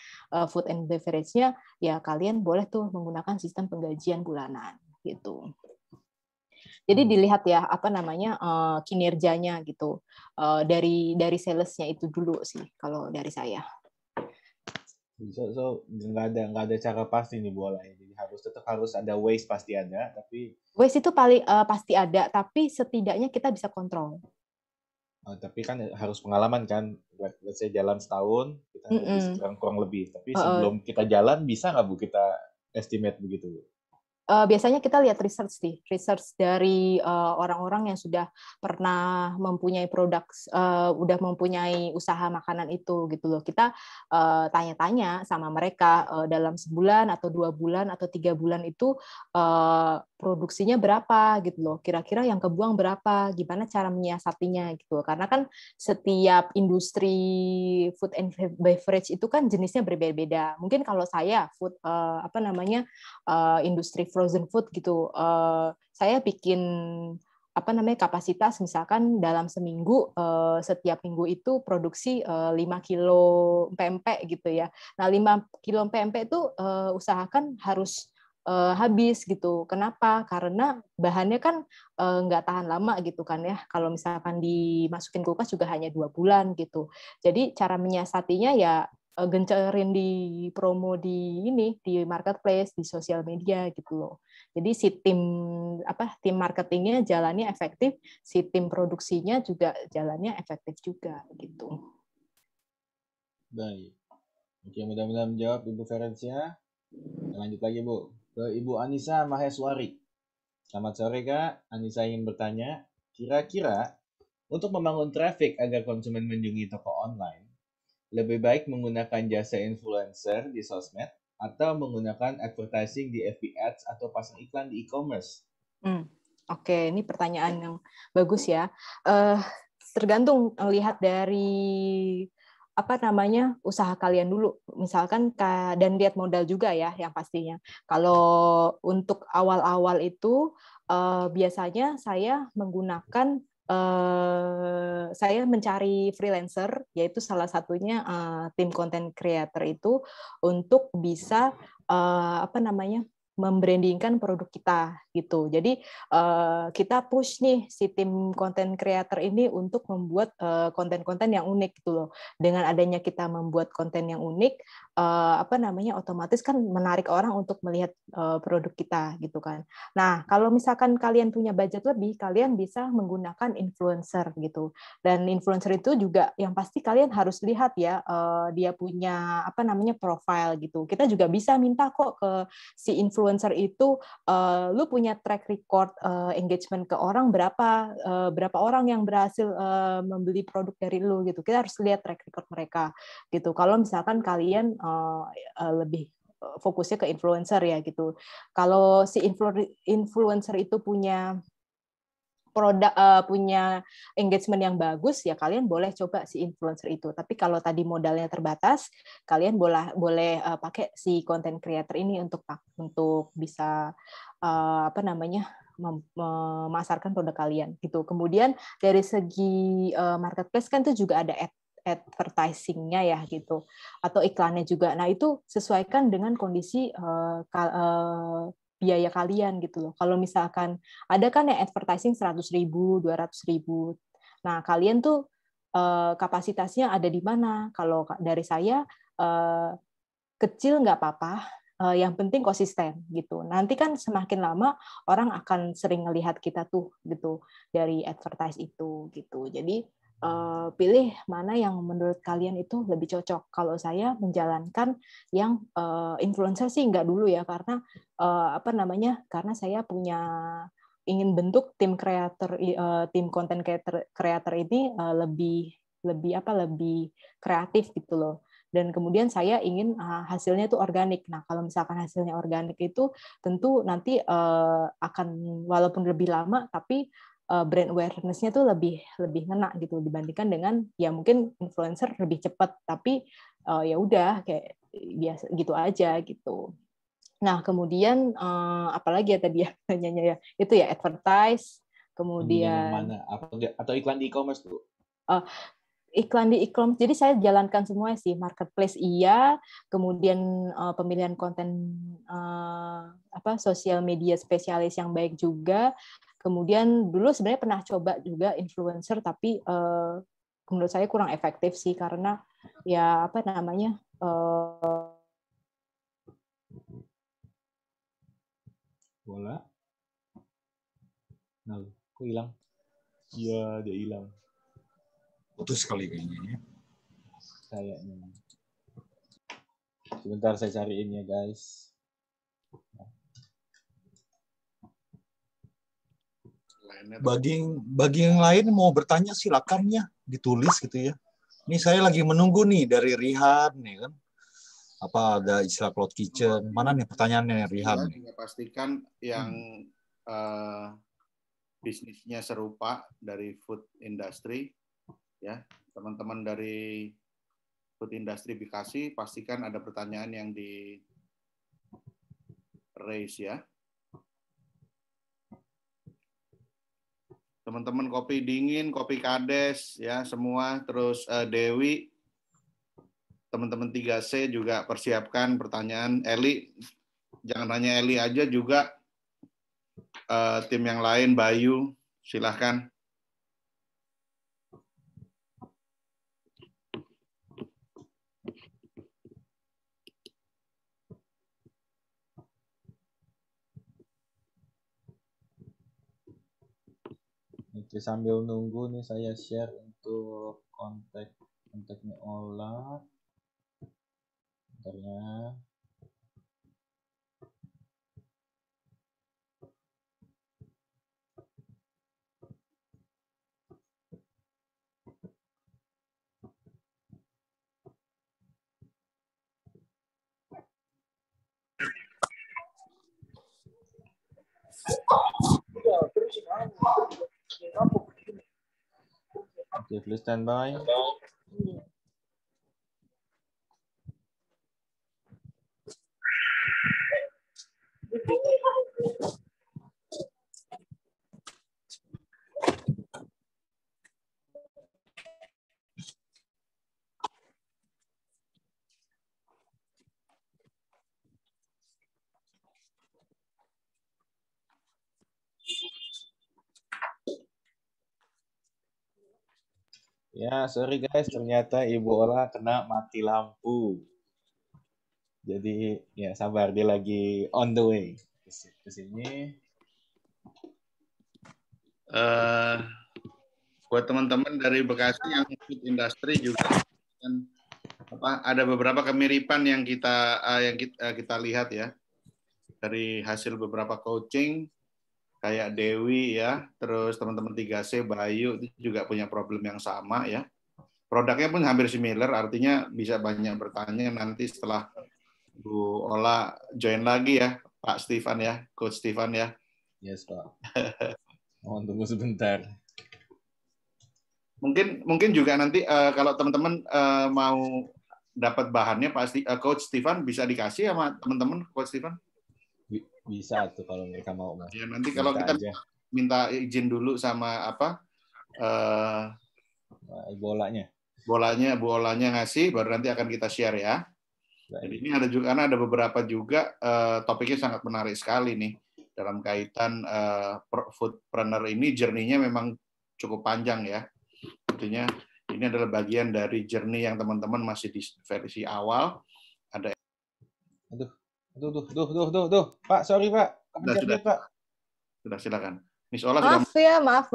food and beverage-nya, ya kalian boleh tuh menggunakan sistem penggajian bulanan gitu. Jadi dilihat ya apa namanya kinerjanya gitu dari salesnya itu dulu sih kalau dari saya. So nggak ada cara pasti nih bola ya. Jadi tetap harus ada waste, pasti ada, tapi waste itu paling pasti ada, tapi setidaknya kita bisa kontrol. Tapi kan harus pengalaman kan. Let's say jalan setahun, kita kurang lebih. Tapi sebelum kita jalan, bisa nggak Bu kita estimate begitu Bu? Biasanya kita lihat research dari orang-orang yang sudah pernah mempunyai produk, udah mempunyai usaha makanan itu gitu loh. Kita tanya-tanya sama mereka dalam sebulan atau 2 bulan atau 3 bulan itu produksinya berapa gitu loh. Kira-kira yang kebuang berapa, gimana cara menyiasatinya gitu. Karena kan setiap industri food and beverage itu kan jenisnya berbeda-beda. Mungkin kalau saya food apa namanya industri frozen food gitu, saya bikin apa namanya kapasitas misalkan dalam seminggu setiap minggu itu produksi 5 kilo pempek gitu ya. Nah 5 kilo pempek itu usahakan harus habis gitu. Kenapa? Karena bahannya kan nggak tahan lama gitu kan ya. Kalau misalkan dimasukin kulkas juga hanya 2 bulan gitu. Jadi cara menyiasatinya ya gencerin di promo di marketplace, di sosial media gitu loh. Jadi si tim marketingnya jalannya efektif, si tim produksinya juga jalannya efektif juga gitu. Baik. Oke, mudah-mudahan menjawab Ibu Ferencia. Lanjut lagi Bu, ke Ibu Anissa Maheswari. Selamat sore Kak. Anissa ingin bertanya, kira-kira untuk membangun traffic agar konsumen mengunjungi toko online, lebih baik menggunakan jasa influencer di sosmed atau menggunakan advertising di FB Ads atau pasang iklan di e-commerce? Oke, ini pertanyaan yang bagus ya. Tergantung lihat dari apa namanya usaha kalian dulu, misalkan dan lihat modal juga ya yang pastinya. Kalau untuk awal-awal itu biasanya saya menggunakan saya mencari freelancer, yaitu salah satunya tim content creator itu untuk bisa apa namanya membrandingkan produk kita gitu. Jadi kita push nih si tim content creator ini untuk membuat konten-konten yang unik gitu loh. Dengan adanya kita membuat konten yang unik, apa namanya otomatis kan menarik orang untuk melihat produk kita gitu kan. Nah, kalau misalkan kalian punya budget lebih, kalian bisa menggunakan influencer gitu. Dan influencer itu juga yang pasti kalian harus lihat ya dia punya apa namanya profile gitu. Kita juga bisa minta kok ke si influencer itu lu punya track record engagement ke orang berapa orang yang berhasil membeli produk dari lu gitu. Kita harus lihat track record mereka gitu. Kalau misalkan kalian lebih fokusnya ke influencer ya gitu. Kalau si influencer itu punya punya engagement yang bagus, ya kalian boleh coba si influencer itu. Tapi kalau tadi modalnya terbatas, kalian boleh pakai si content creator ini untuk bisa memasarkan produk kalian gitu. Kemudian dari segi marketplace kan itu juga ada advertising-nya ya gitu, atau iklannya juga. Nah itu sesuaikan dengan kondisi biaya kalian gitu loh. Kalau misalkan ada kan yang advertising 100.000, 200.000. Nah kalian tuh kapasitasnya ada di mana? Kalau dari saya kecil nggak apa-apa, yang penting konsisten gitu. Nanti kan semakin lama orang akan sering ngelihat kita tuh gitu dari advertise itu gitu. Jadi pilih mana yang menurut kalian itu lebih cocok. Kalau saya menjalankan yang influencer sih nggak dulu ya, karena karena saya ingin bentuk tim content creator ini lebih kreatif gitu loh. Dan kemudian saya ingin hasilnya itu organik. Nah, kalau misalkan hasilnya organik itu tentu nanti akan walaupun lebih lama, tapi brand awareness-nya tuh lebih ngena gitu dibandingkan dengan ya mungkin influencer lebih cepat, tapi ya udah kayak biasa gitu aja gitu. Nah, kemudian apalagi ya tadi ya tanyanya ya, itu ya advertise, kemudian mana atau iklan di e-commerce tuh? Iklan di e-commerce, jadi saya jalankan semua sih, marketplace iya, kemudian pemilihan konten sosial media spesialis yang baik juga, kemudian dulu sebenarnya pernah coba juga influencer, tapi menurut saya kurang efektif sih, karena ya bola. Nah, kok hilang? Iya, dia hilang. Putus sekali kayaknya. Kayaknya. Sebentar saya cariin ya, guys. Bagi yang lain mau bertanya silakan ya, ditulis gitu ya. Ini saya lagi menunggu nih dari Rihan nih kan. Apa ada istilah cloud kitchen? Mana nih pertanyaannya Rihan? Saya juga pastikan yang bisnisnya serupa dari food industry, ya teman-teman dari food industry Bekasi, pastikan ada pertanyaan yang di raise ya. Teman-teman kopi dingin, kopi kades, ya semua. Terus Dewi, teman-teman 3C juga persiapkan pertanyaan. Eli, jangan hanya Eli aja, juga tim yang lain, Bayu, silahkan. Oke, sambil nunggu nih saya share untuk kontaknya Ola. Bentar ya. Oke, please stand by. Ya, sorry guys, ternyata Ibu Ola kena mati lampu. Jadi, ya sabar, dia lagi on the way ke sini. Buat teman-teman dari Bekasi yang food industry juga ada beberapa kemiripan yang kita lihat ya dari hasil beberapa coaching, kayak Dewi ya, terus teman-teman 3C, Bayu itu juga punya problem yang sama ya. Produknya pun hampir similar, artinya bisa banyak bertanya nanti setelah Bu Ola join lagi ya, Pak Stefan ya, Coach Stefan ya. Yes, Pak. Mohon tunggu sebentar. Mungkin juga nanti kalau teman-teman mau dapat bahannya pasti Coach Stephen bisa dikasih sama teman-teman Coach Stephen. Bisa tuh kalau mereka mau. Ya nanti kalau Minta kita aja. minta izin dulu sama bolanya ngasih, baru nanti akan kita share ya. Jadi ini ada juga karena ada beberapa juga topiknya sangat menarik sekali nih dalam kaitan foodpreneur ini, journey-nya memang cukup panjang ya. Artinya ini adalah bagian dari journey yang teman-teman masih di versi awal. Ada Aduh. Pak, sorry Pak. Sudah, Pak. Sudah silakan. Miss Ola maaf sudah... ya, maaf.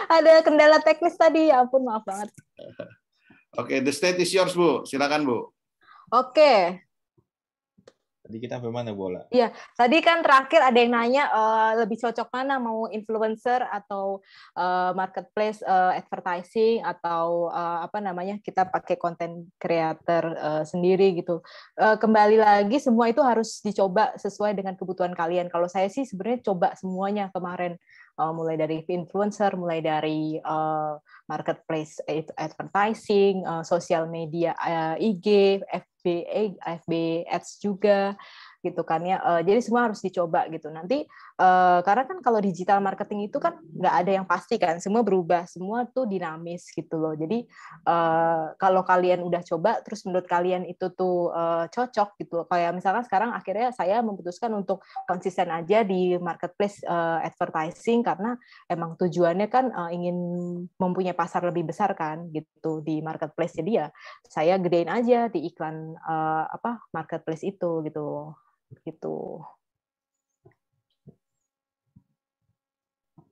Ada kendala teknis tadi, ya ampun, maaf banget. Oke, the stage is yours, Bu. Silakan, Bu. Oke. Tadi kita sampai mana, Bola? Iya, tadi kan terakhir ada yang nanya lebih cocok mana, mau influencer atau marketplace advertising atau kita pakai content creator sendiri gitu. Kembali lagi semua itu harus dicoba sesuai dengan kebutuhan kalian. Kalau saya sih sebenarnya coba semuanya kemarin. Mulai dari influencer, mulai dari marketplace advertising, sosial media IG, FB Ads juga gitu kan ya. Jadi semua harus dicoba gitu. Nanti karena kan kalau digital marketing itu kan nggak ada yang pasti kan, semua berubah, semua tuh dinamis gitu loh. Jadi kalau kalian udah coba, terus menurut kalian itu tuh cocok gitu. Kayak misalkan sekarang akhirnya saya memutuskan untuk konsisten aja di marketplace advertising karena emang tujuannya kan ingin mempunyai pasar lebih besar kan gitu di marketplace. Jadi ya saya gedein aja di iklan marketplace itu gitu.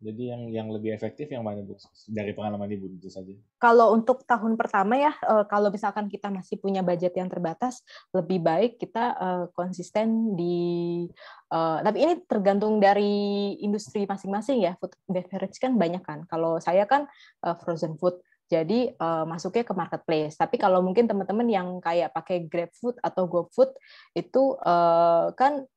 Jadi yang lebih efektif yang mana, Bu? Dari pengalaman Ibu tentu saja. Kalau untuk tahun pertama ya, kalau misalkan kita masih punya budget yang terbatas, lebih baik kita konsisten di tapi ini tergantung dari industri masing-masing ya. Food beverage kan banyak kan. Kalau saya kan frozen food. Jadi masuknya ke marketplace. Tapi kalau mungkin teman-teman yang kayak pakai GrabFood atau GoFood itu kan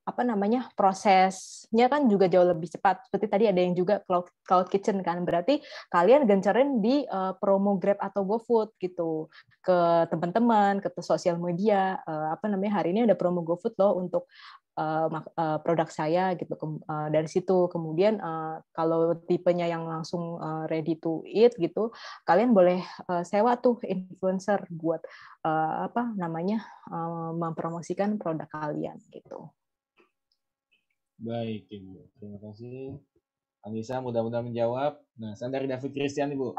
prosesnya kan juga jauh lebih cepat. Seperti tadi ada yang juga cloud kitchen kan. Berarti kalian gencarin di promo Grab atau GoFood gitu ke teman-teman, ke sosial media. Hari ini ada promo GoFood loh untuk produk saya gitu. Dari situ kemudian kalau tipenya yang langsung ready to eat gitu, kalian boleh sewa tuh influencer buat mempromosikan produk kalian gitu. Baik, Ibu. Terima kasih. Anissa mudah-mudahan menjawab. Nah, saya dari David Christian, Ibu.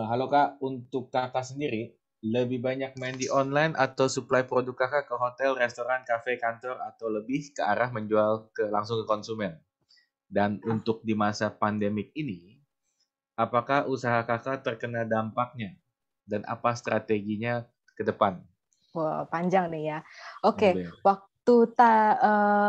Halo Kak, untuk Kakak sendiri, lebih banyak main di online atau supply produk Kakak ke hotel, restoran, kafe, kantor, atau lebih ke arah menjual langsung ke konsumen? Dan untuk di masa pandemik ini, apakah usaha Kakak terkena dampaknya? Dan apa strateginya ke depan? Wah, panjang nih ya. Oke, waktu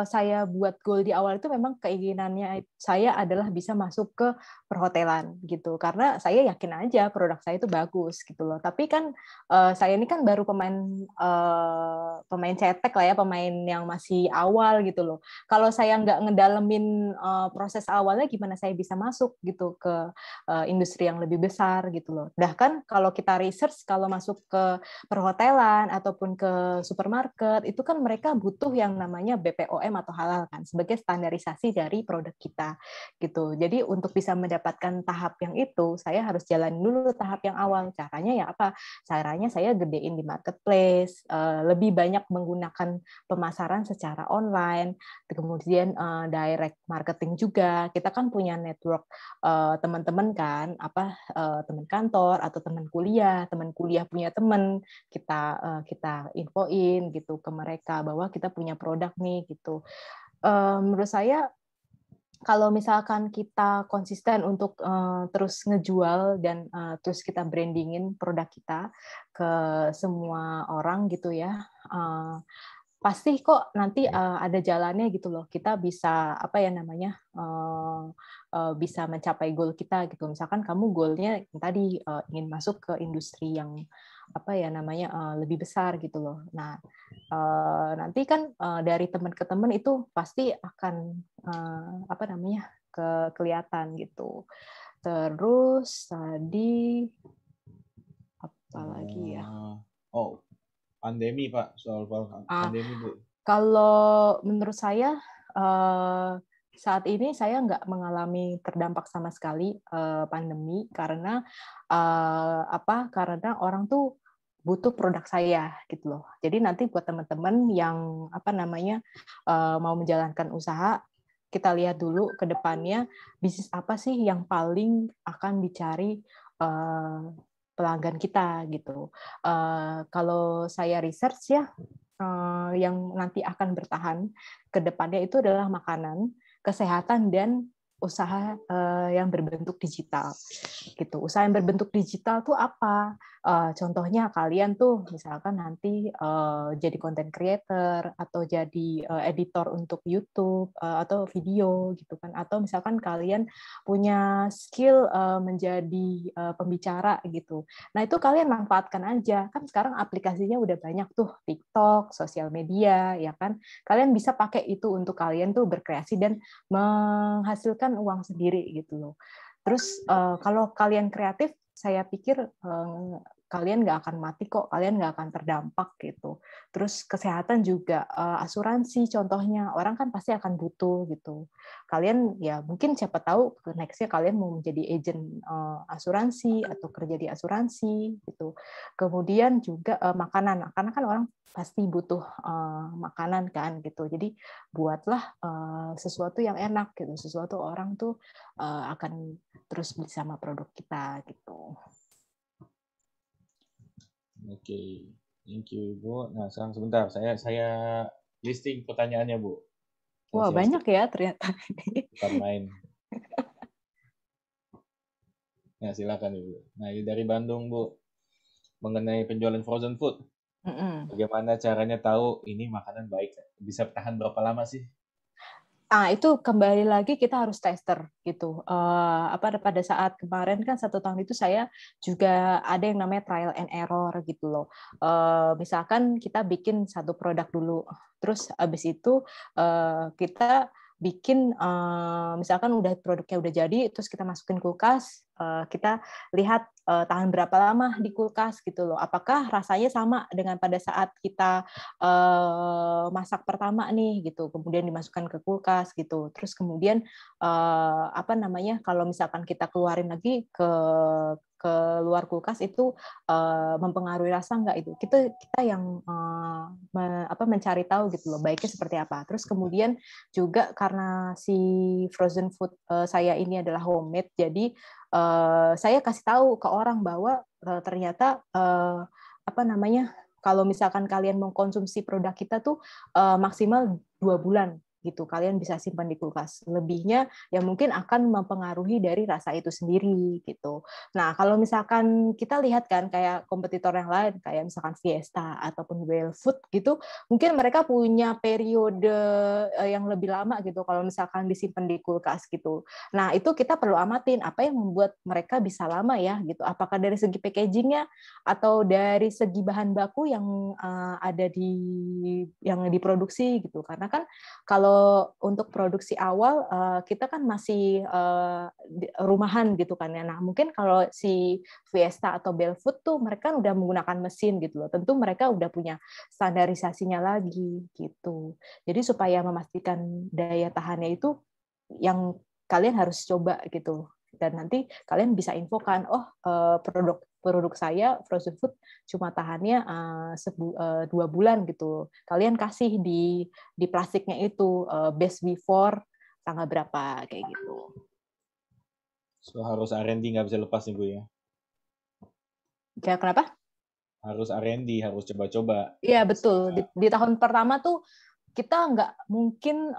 saya buat goal di awal itu memang keinginannya saya adalah bisa masuk ke perhotelan gitu. Karena saya yakin aja produk saya itu bagus gitu loh. Tapi kan saya ini kan baru pemain cetek lah ya, pemain yang masih awal gitu loh. Kalau saya nggak ngedalemin proses awalnya, gimana saya bisa masuk gitu ke industri yang lebih besar gitu loh. Bahkan kalau kita research, kalau masuk ke perhotelan ataupun ke supermarket, itu kan mereka butuh yang namanya BPOM atau halal kan, sebagai standarisasi dari produk kita gitu. Jadi untuk bisa mendapatkan tahap yang itu, saya harus jalan dulu tahap yang awal. Caranya ya apa? Caranya saya gedein di marketplace, lebih banyak menggunakan pemasaran secara online, kemudian direct marketing juga. Kita kan punya network teman-teman kan, teman kantor atau teman kuliah punya teman, kita infoin gitu ke mereka bahwa kita punya produk nih gitu. Menurut saya kalau misalkan kita konsisten untuk terus ngejual dan terus kita brandingin produk kita ke semua orang gitu ya, pasti kok nanti ada jalannya gitu loh. Kita bisa bisa mencapai goal kita gitu. Misalkan kamu goalnya tadi ingin masuk ke industri yang apa ya namanya lebih besar gitu loh. Nah, nanti kan dari teman ke teman itu pasti akan apa namanya kelihatan gitu. Terus tadi apa lagi ya? Oh, pandemi Pak, soal pandemi Bu. Kalau menurut saya saat ini saya nggak mengalami terdampak sama sekali pandemi karena karena orang tuh butuh produk saya gitu loh. Jadi nanti buat teman-teman yang apa namanya mau menjalankan usaha, kita lihat dulu ke depannya bisnis apa sih yang paling akan dicari pelanggan kita gitu. Kalau saya research ya, yang nanti akan bertahan ke depannya itu adalah makanan, kesehatan, dan usaha yang berbentuk digital gitu. Usaha yang berbentuk digital tuh apa? Contohnya kalian tuh misalkan nanti jadi content creator atau jadi editor untuk YouTube atau video gitu kan, atau misalkan kalian punya skill menjadi pembicara gitu. Nah, itu kalian manfaatkan aja. Kan sekarang aplikasinya udah banyak tuh, TikTok, sosial media, ya kan? Kalian bisa pakai itu untuk kalian tuh berkreasi dan menghasilkan uang sendiri gitu loh. Terus kalau kalian kreatif, saya pikir kalian nggak akan mati kok, kalian nggak akan terdampak gitu. Terus kesehatan juga, asuransi contohnya, orang kan pasti akan butuh gitu. Kalian ya mungkin siapa tahu next-nya kalian mau menjadi agent asuransi atau kerja di asuransi gitu. Kemudian juga makanan, karena kan orang pasti butuh makanan kan gitu. Jadi buatlah sesuatu yang enak gitu, sesuatu orang tuh akan terus beli sama produk kita gitu. Oke, thank you Bu. Nah, sekarang sebentar, saya listing pertanyaannya Bu. Wah, banyak ya ternyata. Bukan main. Nah, silakan Ibu. Nah, ini dari Bandung Bu, mengenai penjualan frozen food. Bagaimana caranya tahu ini makanan baik? Bisa tahan berapa lama sih? Itu kembali lagi kita harus tester gitu. Pada saat kemarin kan 1 tahun itu saya juga ada yang namanya trial and error gitu loh. Misalkan kita bikin satu produk dulu, terus habis itu kita bikin misalkan produknya udah jadi, terus kita masukin kulkas, kita lihat tahan berapa lama di kulkas gitu loh. Apakah rasanya sama dengan pada saat kita masak pertama nih gitu, kemudian dimasukkan ke kulkas gitu. Terus kemudian kalau misalkan kita keluarin lagi ke luar kulkas itu mempengaruhi rasa nggak itu? Kita yang mencari tahu gitu loh, baiknya seperti apa. Terus kemudian juga karena si frozen food saya ini adalah homemade, jadi saya kasih tahu ke orang bahwa ternyata kalau misalkan kalian mengkonsumsi produk kita tuh maksimal 2 bulan gitu, kalian bisa simpan di kulkas. Lebihnya ya mungkin akan mempengaruhi dari rasa itu sendiri gitu. Nah, kalau misalkan kita lihat kan kayak kompetitor yang lain, kayak misalkan Fiesta ataupun Well Food gitu, mungkin mereka punya periode yang lebih lama gitu kalau misalkan disimpan di kulkas gitu. Nah, itu kita perlu amatin apa yang membuat mereka bisa lama ya gitu. Apakah dari segi packagingnya atau dari segi bahan baku yang ada yang diproduksi gitu. Karena kan kalau untuk produksi awal kita kan masih rumahan gitu kan ya. Nah, mungkin kalau si Fiesta atau Belfood tuh mereka udah menggunakan mesin gitu loh. Tentu mereka udah punya standarisasinya lagi gitu. Jadi supaya memastikan daya tahannya itu yang kalian harus coba gitu. Dan nanti kalian bisa infokan, produk saya frozen food cuma tahannya 2 bulan gitu. Kalian kasih di plastiknya itu best before tanggal berapa kayak gitu. So, harus R&D nggak bisa lepas nih Bu ya? Ya, kenapa? Harus R&D, harus coba-coba. Iya betul. Di tahun pertama tuh kita nggak mungkin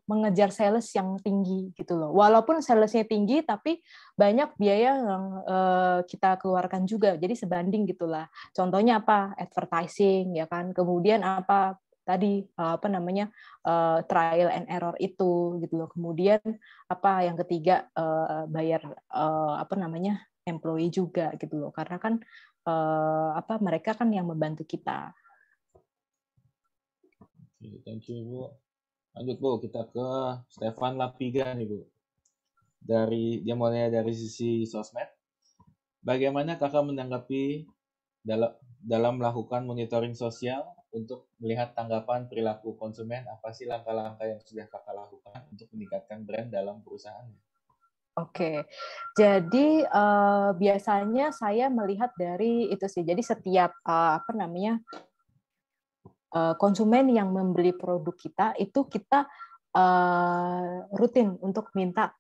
mengejar sales yang tinggi gitu loh. Walaupun salesnya tinggi, tapi banyak biaya yang kita keluarkan juga. Jadi sebanding gitulah. Contohnya apa? Advertising ya kan. Kemudian apa tadi trial and error itu gitu loh. Kemudian apa yang ketiga bayar employee juga gitu loh. Karena kan mereka kan yang membantu kita. Thank you, Bu. Lanjut, Bu, kita ke Stefan Lapiga nih, Bu. Dia mulai dari sisi sosmed. Bagaimana Kakak menanggapi dalam melakukan monitoring sosial untuk melihat tanggapan perilaku konsumen? Apa sih langkah-langkah yang sudah Kakak lakukan untuk meningkatkan brand dalam perusahaan? Oke, jadi biasanya saya melihat dari itu sih. Jadi setiap konsumen yang membeli produk kita itu kita rutin untuk minta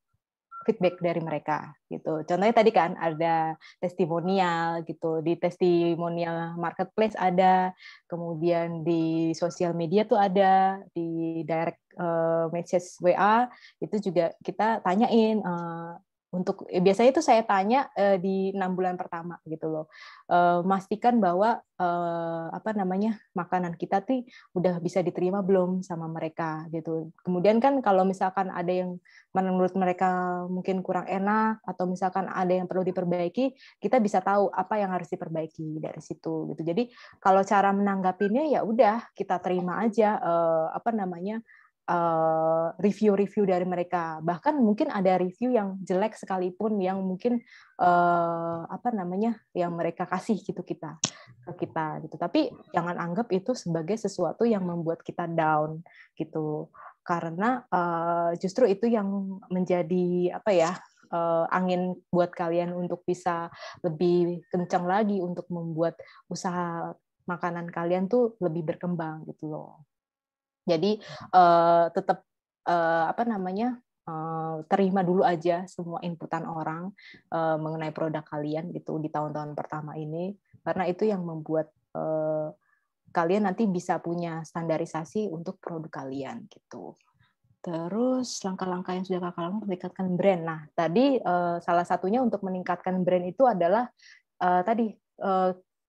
feedback dari mereka gitu. Contohnya tadi kan ada testimonial gitu, di testimonial marketplace ada, kemudian di sosial media tuh ada, di direct message WA itu juga kita tanyain biasanya itu saya tanya di 6 bulan pertama gitu loh. Memastikan bahwa makanan kita tuh udah bisa diterima belum sama mereka gitu. Kemudian kan kalau misalkan ada yang menurut mereka mungkin kurang enak atau misalkan ada yang perlu diperbaiki, kita bisa tahu apa yang harus diperbaiki dari situ gitu. Jadi kalau cara menanggapinya ya udah kita terima aja review-review dari mereka. Bahkan mungkin ada review yang jelek sekalipun yang mungkin yang mereka kasih gitu ke kita gitu. Tapi jangan anggap itu sebagai sesuatu yang membuat kita down gitu. Karena justru itu yang menjadi angin buat kalian untuk bisa lebih kencang lagi untuk membuat usaha makanan kalian tuh lebih berkembang gitu loh. Jadi tetap terima dulu aja semua inputan orang mengenai produk kalian gitu di tahun-tahun pertama ini, karena itu yang membuat kalian nanti bisa punya standarisasi untuk produk kalian gitu. Terus langkah-langkah yang sudah Kakak lakukan meningkatkan brand. Nah, tadi salah satunya untuk meningkatkan brand itu adalah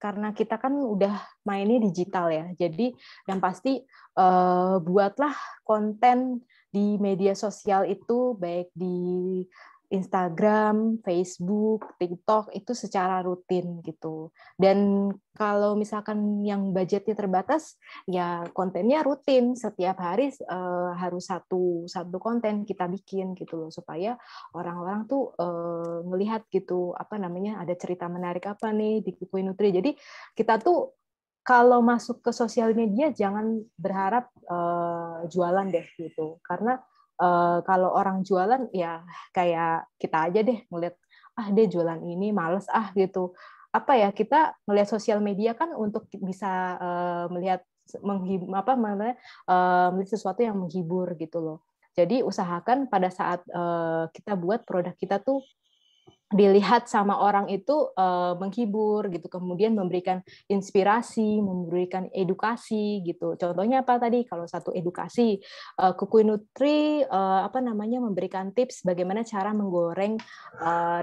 karena kita kan udah mainnya digital ya, jadi yang pasti buatlah konten di media sosial itu, baik di Instagram, Facebook, TikTok itu secara rutin gitu. Dan kalau misalkan yang budgetnya terbatas, ya kontennya rutin setiap hari harus satu konten kita bikin gitu loh, supaya orang-orang tuh melihat gitu ada cerita menarik apa nih di Kukui Nutri. Jadi kita tuh kalau masuk ke sosial media jangan berharap jualan deh gitu, karena kalau orang jualan ya kayak kita aja deh ngeliat dia jualan ini males gitu. Kita melihat sosial media kan untuk bisa melihat sesuatu yang menghibur gitu loh. Jadi usahakan pada saat kita buat produk kita tuh dilihat sama orang itu menghibur gitu, kemudian memberikan inspirasi, memberikan edukasi gitu. Contohnya apa tadi? Kalau satu edukasi, Kukui Nutri memberikan tips bagaimana cara menggoreng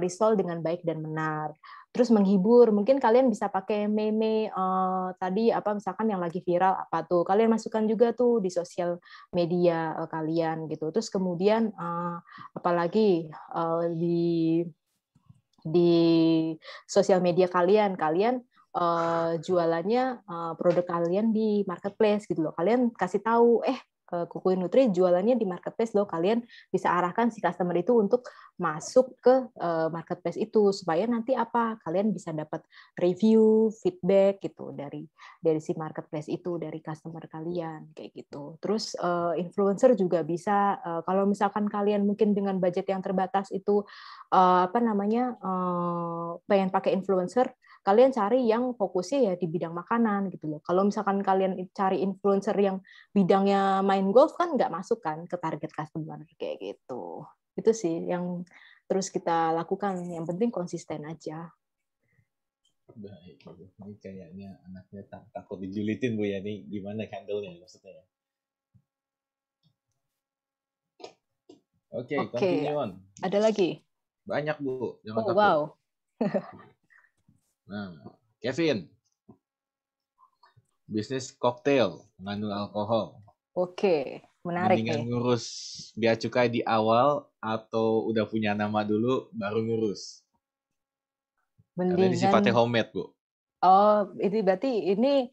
risol dengan baik dan benar. Terus menghibur, mungkin kalian bisa pakai meme tadi misalkan yang lagi viral apa tuh, kalian masukkan juga tuh di sosial media kalian gitu. Terus kemudian apalagi di sosial media kalian jualannya produk kalian di marketplace gitu loh. Kalian kasih tahu Kukui Nutri jualannya di marketplace loh. Kalian bisa arahkan si customer itu untuk masuk ke marketplace itu supaya nanti kalian bisa dapat review, feedback gitu dari si marketplace itu, dari customer kalian kayak gitu. Terus influencer juga bisa kalau misalkan kalian mungkin dengan budget yang terbatas itu pengen pakai influencer, kalian cari yang fokusnya ya di bidang makanan gitu loh. Kalau misalkan kalian cari influencer yang bidangnya main golf kan nggak masuk kan ke target customer kayak gitu. Itu sih yang terus kita lakukan. Yang penting konsisten aja. Baik, ini kayaknya anaknya takut dijulitin Bu ya, ini gimana handle-nya maksudnya? Oke, continue on. Ada lagi? Banyak Bu, jangan takut. Wow. Nah, Kevin, bisnis koktail mengandung alkohol. Oke, menarik Mendingan nih. ngurus bea cukai di awal atau udah punya nama dulu baru ngurus? Karena ini sifatnya homemade, Bu. Oh, ini berarti ini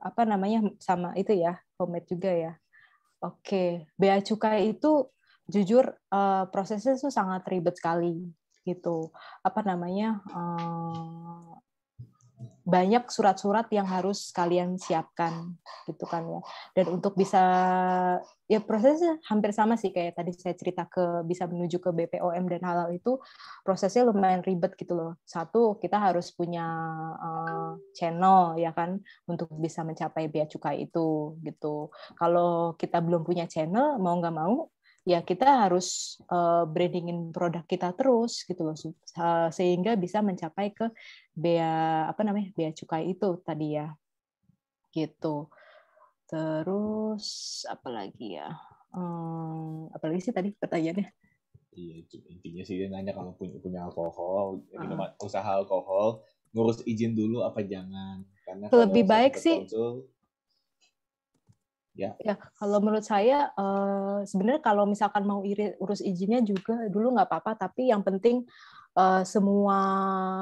apa namanya sama itu ya, homemade juga ya. Oke, bea cukai itu jujur prosesnya itu sangat ribet sekali gitu. Apa namanya? Banyak surat-surat yang harus kalian siapkan gitu kan ya. Dan untuk bisa ya prosesnya hampir sama sih kayak tadi saya cerita ke bisa menuju ke BPOM dan halal itu prosesnya lumayan ribet gitu loh. Satu, kita harus punya channel ya kan untuk bisa mencapai bea cukai itu gitu. Kalau kita belum punya channel mau nggak mau ya kita harus brandingin produk kita terus gitu loh sehingga bisa mencapai ke bea apa namanya bea cukai itu tadi ya gitu. Terus apa lagi ya? Apalagi sih tadi pertanyaannya? Iya, intinya sih dia nanya kalau punya alkohol, minuman usaha alkohol, ngurus izin dulu apa jangan? Karena Lebih kalau saya baik sempat sih. konsul, ya. Ya, kalau menurut saya sebenarnya kalau misalkan mau urus izinnya juga dulu nggak apa-apa, tapi yang penting semua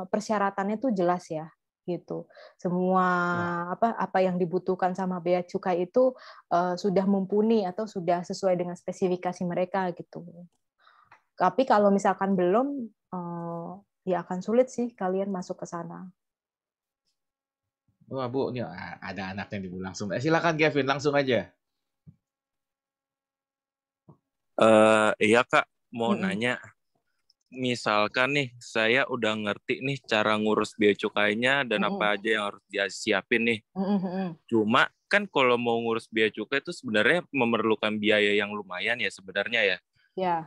persyaratannya tuh jelas ya, gitu. Semua apa yang dibutuhkan sama bea cukai itu sudah mumpuni atau sudah sesuai dengan spesifikasi mereka gitu. Tapi kalau misalkan belum, ya akan sulit sih kalian masuk ke sana. Wah Bu, ini ada anaknya nih Bu langsung. Silakan Kevin, langsung aja. Iya Kak, mau nanya. Misalkan nih, saya udah ngerti nih cara ngurus bea cukainya dan apa aja yang harus dia siapin nih. Cuma kan kalau mau ngurus bea cukai itu sebenarnya memerlukan biaya yang lumayan ya sebenarnya ya. Ya.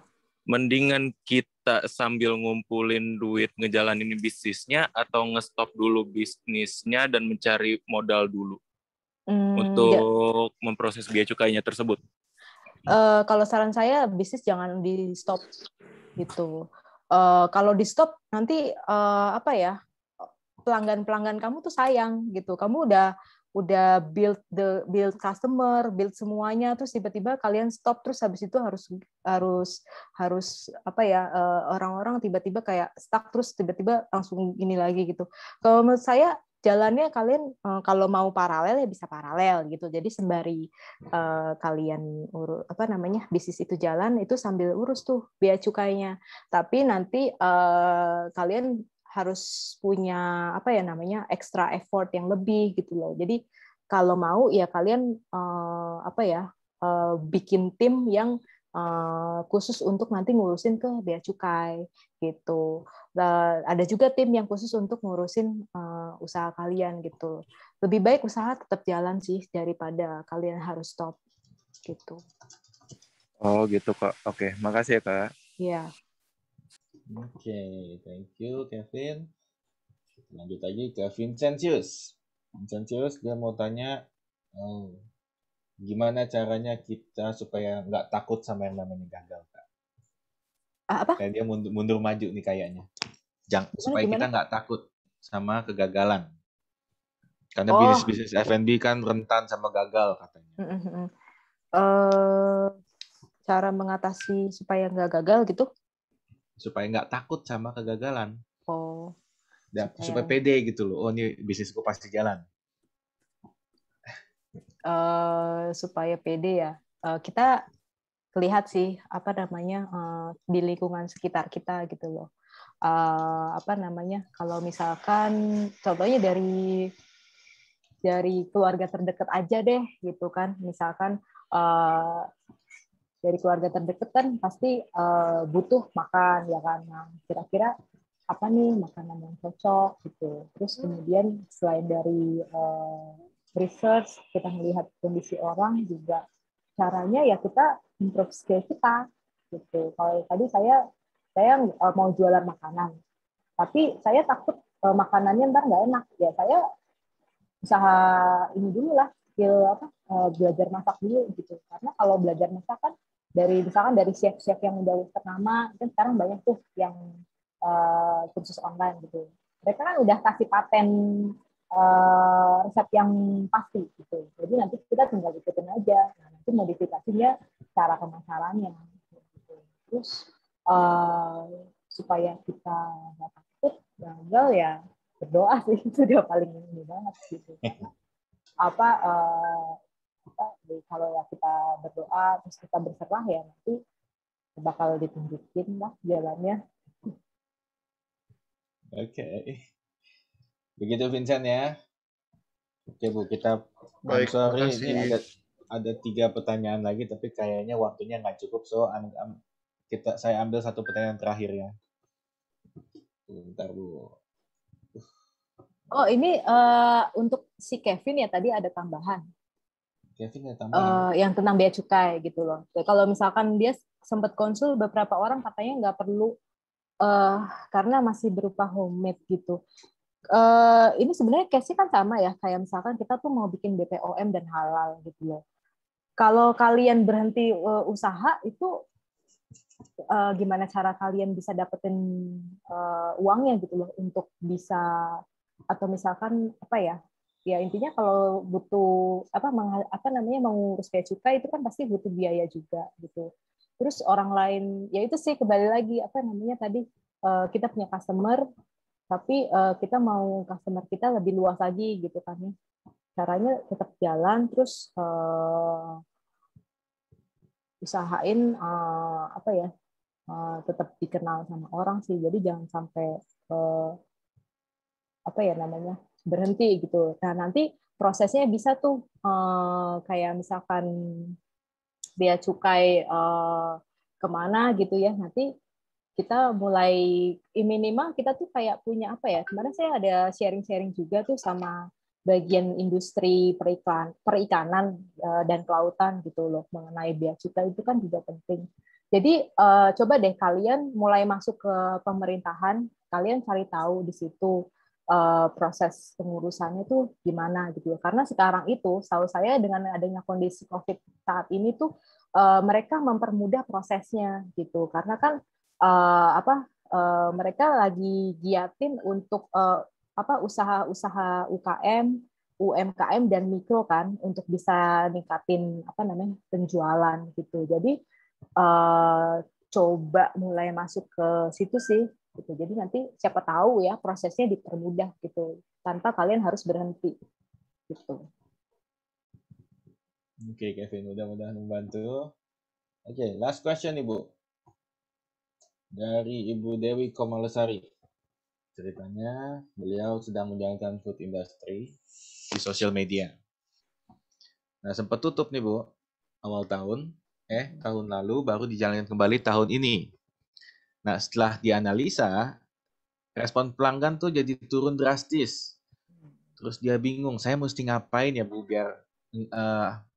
Mendingan kita sambil ngumpulin duit ngejalanin bisnisnya atau ngestop dulu bisnisnya dan mencari modal dulu untuk memproses bea cukainya tersebut. Kalau saran saya bisnis jangan di stop gitu. Kalau di stop nanti apa ya pelanggan kamu tuh sayang gitu. Kamu udah build customer, build semuanya, terus tiba-tiba kalian stop, terus habis itu harus apa ya orang-orang tiba-tiba kayak stuck, terus tiba-tiba langsung ini lagi gitu. Kalau menurut saya jalannya kalian kalau mau paralel ya bisa paralel gitu. Jadi sembari kalian apa namanya bisnis itu jalan itu sambil urus tuh bea cukainya. Tapi nanti kalian harus punya apa ya namanya extra effort yang lebih gitu loh. Jadi kalau mau ya kalian apa ya bikin tim yang khusus untuk nanti ngurusin ke bea cukai gitu. Ada juga tim yang khusus untuk ngurusin usaha kalian gitu. Lebih baik usaha tetap jalan sih daripada kalian harus stop gitu. Oh gitu Kak. Oke, makasih ya Kak. Iya. Oke, thank you Kevin. Lanjut aja ke Vincentius. Vincentius dia mau tanya, gimana caranya kita supaya nggak takut sama yang namanya gagal, Kak? Apa? Kayak dia mundur maju nih kayaknya. Supaya gimana? Kita nggak takut sama kegagalan. Karena bisnis F&B kan rentan sama gagal katanya. Cara mengatasi supaya nggak gagal gitu? Supaya nggak takut sama kegagalan. Supaya pede gitu loh. Oh ini bisnisku pasti jalan. Supaya pede ya. Kita lihat sih apa namanya di lingkungan sekitar kita gitu loh. Apa namanya kalau misalkan contohnya dari keluarga terdekat aja deh gitu kan. Misalkan dari keluarga terdekat kan pasti butuh makan ya kan. Nah, kira-kira apa nih makanan yang cocok gitu. Terus kemudian selain dari research kita melihat kondisi orang juga caranya ya kita improve skill kita gitu. Kalau tadi saya mau jualan makanan, tapi saya takut makanannya ntar nggak enak. Ya saya usaha ini dulu lah skill belajar masak dulu gitu. Karena kalau belajar masak kan misalkan dari chef-chef yang udah ternama kan sekarang banyak tuh yang kursus online gitu. Mereka kan udah kasih paten resep yang pasti gitu. Jadi nanti kita tinggal ikutin aja. Nah, nanti modifikasinya cara pemasarannya. Gitu. Terus supaya kita nggak takut gagal ya berdoa sih, itu udah paling ini banget gitu. Kalau ya kita berdoa terus kita berserah ya nanti bakal ditunjukin lah jalannya. Oke. Begitu Vincent ya. Oke Bu, kita Baik, sorry terima ini kasih. ada 3 pertanyaan lagi tapi kayaknya waktunya nggak cukup, so saya ambil 1 pertanyaan terakhir ya. Bentar Bu. Oh ini untuk si Kevin ya tadi ada tambahan. Kevin ada tambahan. Yang tentang bea cukai gitu loh. Kalau misalkan dia sempat konsul beberapa orang katanya nggak perlu karena masih berupa homemade gitu. Ini sebenarnya case-nya kan sama ya, kayak misalkan kita tuh mau bikin BPOM dan halal gitu loh. Kalau kalian berhenti usaha itu gimana cara kalian bisa dapetin uangnya gitu loh untuk bisa, atau misalkan apa ya? Ya intinya kalau butuh mengurus bea cukai itu kan pasti butuh biaya juga gitu. Terus orang lain ya itu sih kembali lagi tadi kita punya customer tapi kita mau customer kita lebih luas lagi gitu kan ya. Caranya tetap jalan terus usahain tetap dikenal sama orang sih. Jadi jangan sampai berhenti gitu. Nah, nanti prosesnya bisa tuh kayak misalkan bea cukai kemana gitu ya. Nanti kita mulai minimal kita tuh kayak punya kemarin saya ada sharing-sharing juga tuh sama bagian industri perikanan dan kelautan gitu loh mengenai bea cukai itu kan juga penting. Jadi coba deh kalian mulai masuk ke pemerintahan, kalian cari tahu di situ proses pengurusannya tuh gimana gitu ya. Karena sekarang itu, setahu saya dengan adanya kondisi COVID saat ini tuh mereka mempermudah prosesnya gitu. Karena kan mereka lagi giatin untuk usaha-usaha UMKM dan mikro kan untuk bisa ningkatin penjualan gitu. Jadi coba mulai masuk ke situ sih gitu. Jadi nanti siapa tahu ya prosesnya dipermudah gitu tanpa kalian harus berhenti gitu. Oke, Kevin, mudah-mudahan membantu. Oke, last question Ibu. Dari Ibu Dewi Komalesari. Ceritanya beliau sedang menjalankan food industry di sosial media. Nah, sempat tutup nih Bu awal tahun. Tahun lalu baru dijalankan kembali tahun ini. Nah, setelah dianalisa, respon pelanggan tuh jadi turun drastis. Terus dia bingung, saya mesti ngapain ya Bu biar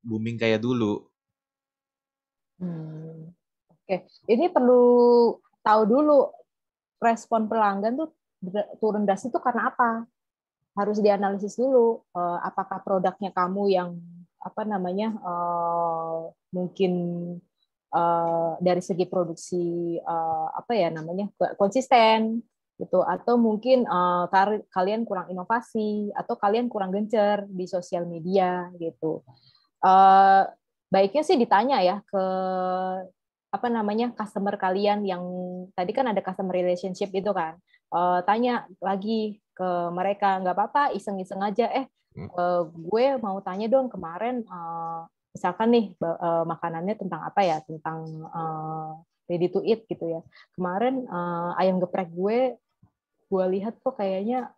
booming kayak dulu. Oke. Ini perlu tahu dulu respon pelanggan tuh turun drastis itu karena apa? Harus dianalisis dulu apakah produknya kamu yang mungkin dari segi produksi konsisten gitu, atau mungkin kalian kurang inovasi atau kalian kurang gencer di sosial media gitu. Baiknya sih ditanya ya ke customer kalian yang tadi kan ada customer relationship itu kan, tanya lagi ke mereka, nggak apa-apa iseng-iseng aja, gue mau tanya dong kemarin misalkan nih makanannya tentang apa ya, tentang ready to eat gitu ya, kemarin ayam geprek gue lihat kok kayaknya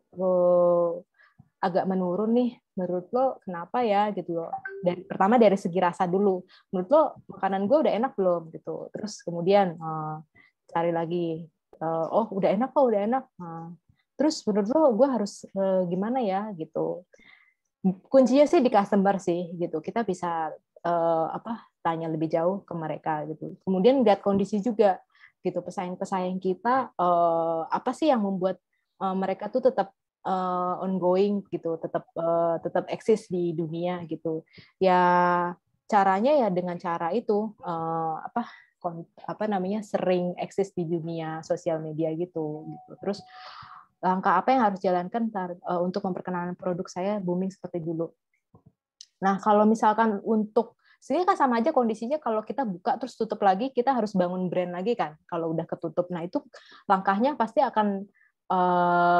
agak menurun nih, menurut lo kenapa ya gitu loh. Pertama dari segi rasa dulu, menurut lo makanan gue udah enak belum gitu, terus kemudian cari lagi, oh udah enak kok, udah enak, terus menurut lo gue harus gimana ya gitu. Kuncinya sih di customer sih gitu, kita bisa tanya lebih jauh ke mereka gitu, kemudian lihat kondisi juga gitu, pesaing-pesaing kita apa sih yang membuat mereka tuh tetap ongoing gitu, tetap eksis di dunia gitu ya. Caranya ya dengan cara itu sering eksis di dunia sosial media gitu. Terus langkah apa yang harus jalankan untuk memperkenalkan produk saya booming seperti dulu. Nah kalau misalkan untuk sini kan sama aja kondisinya, kalau kita buka terus tutup lagi, kita harus bangun brand lagi kan kalau udah ketutup. Nah itu langkahnya pasti akan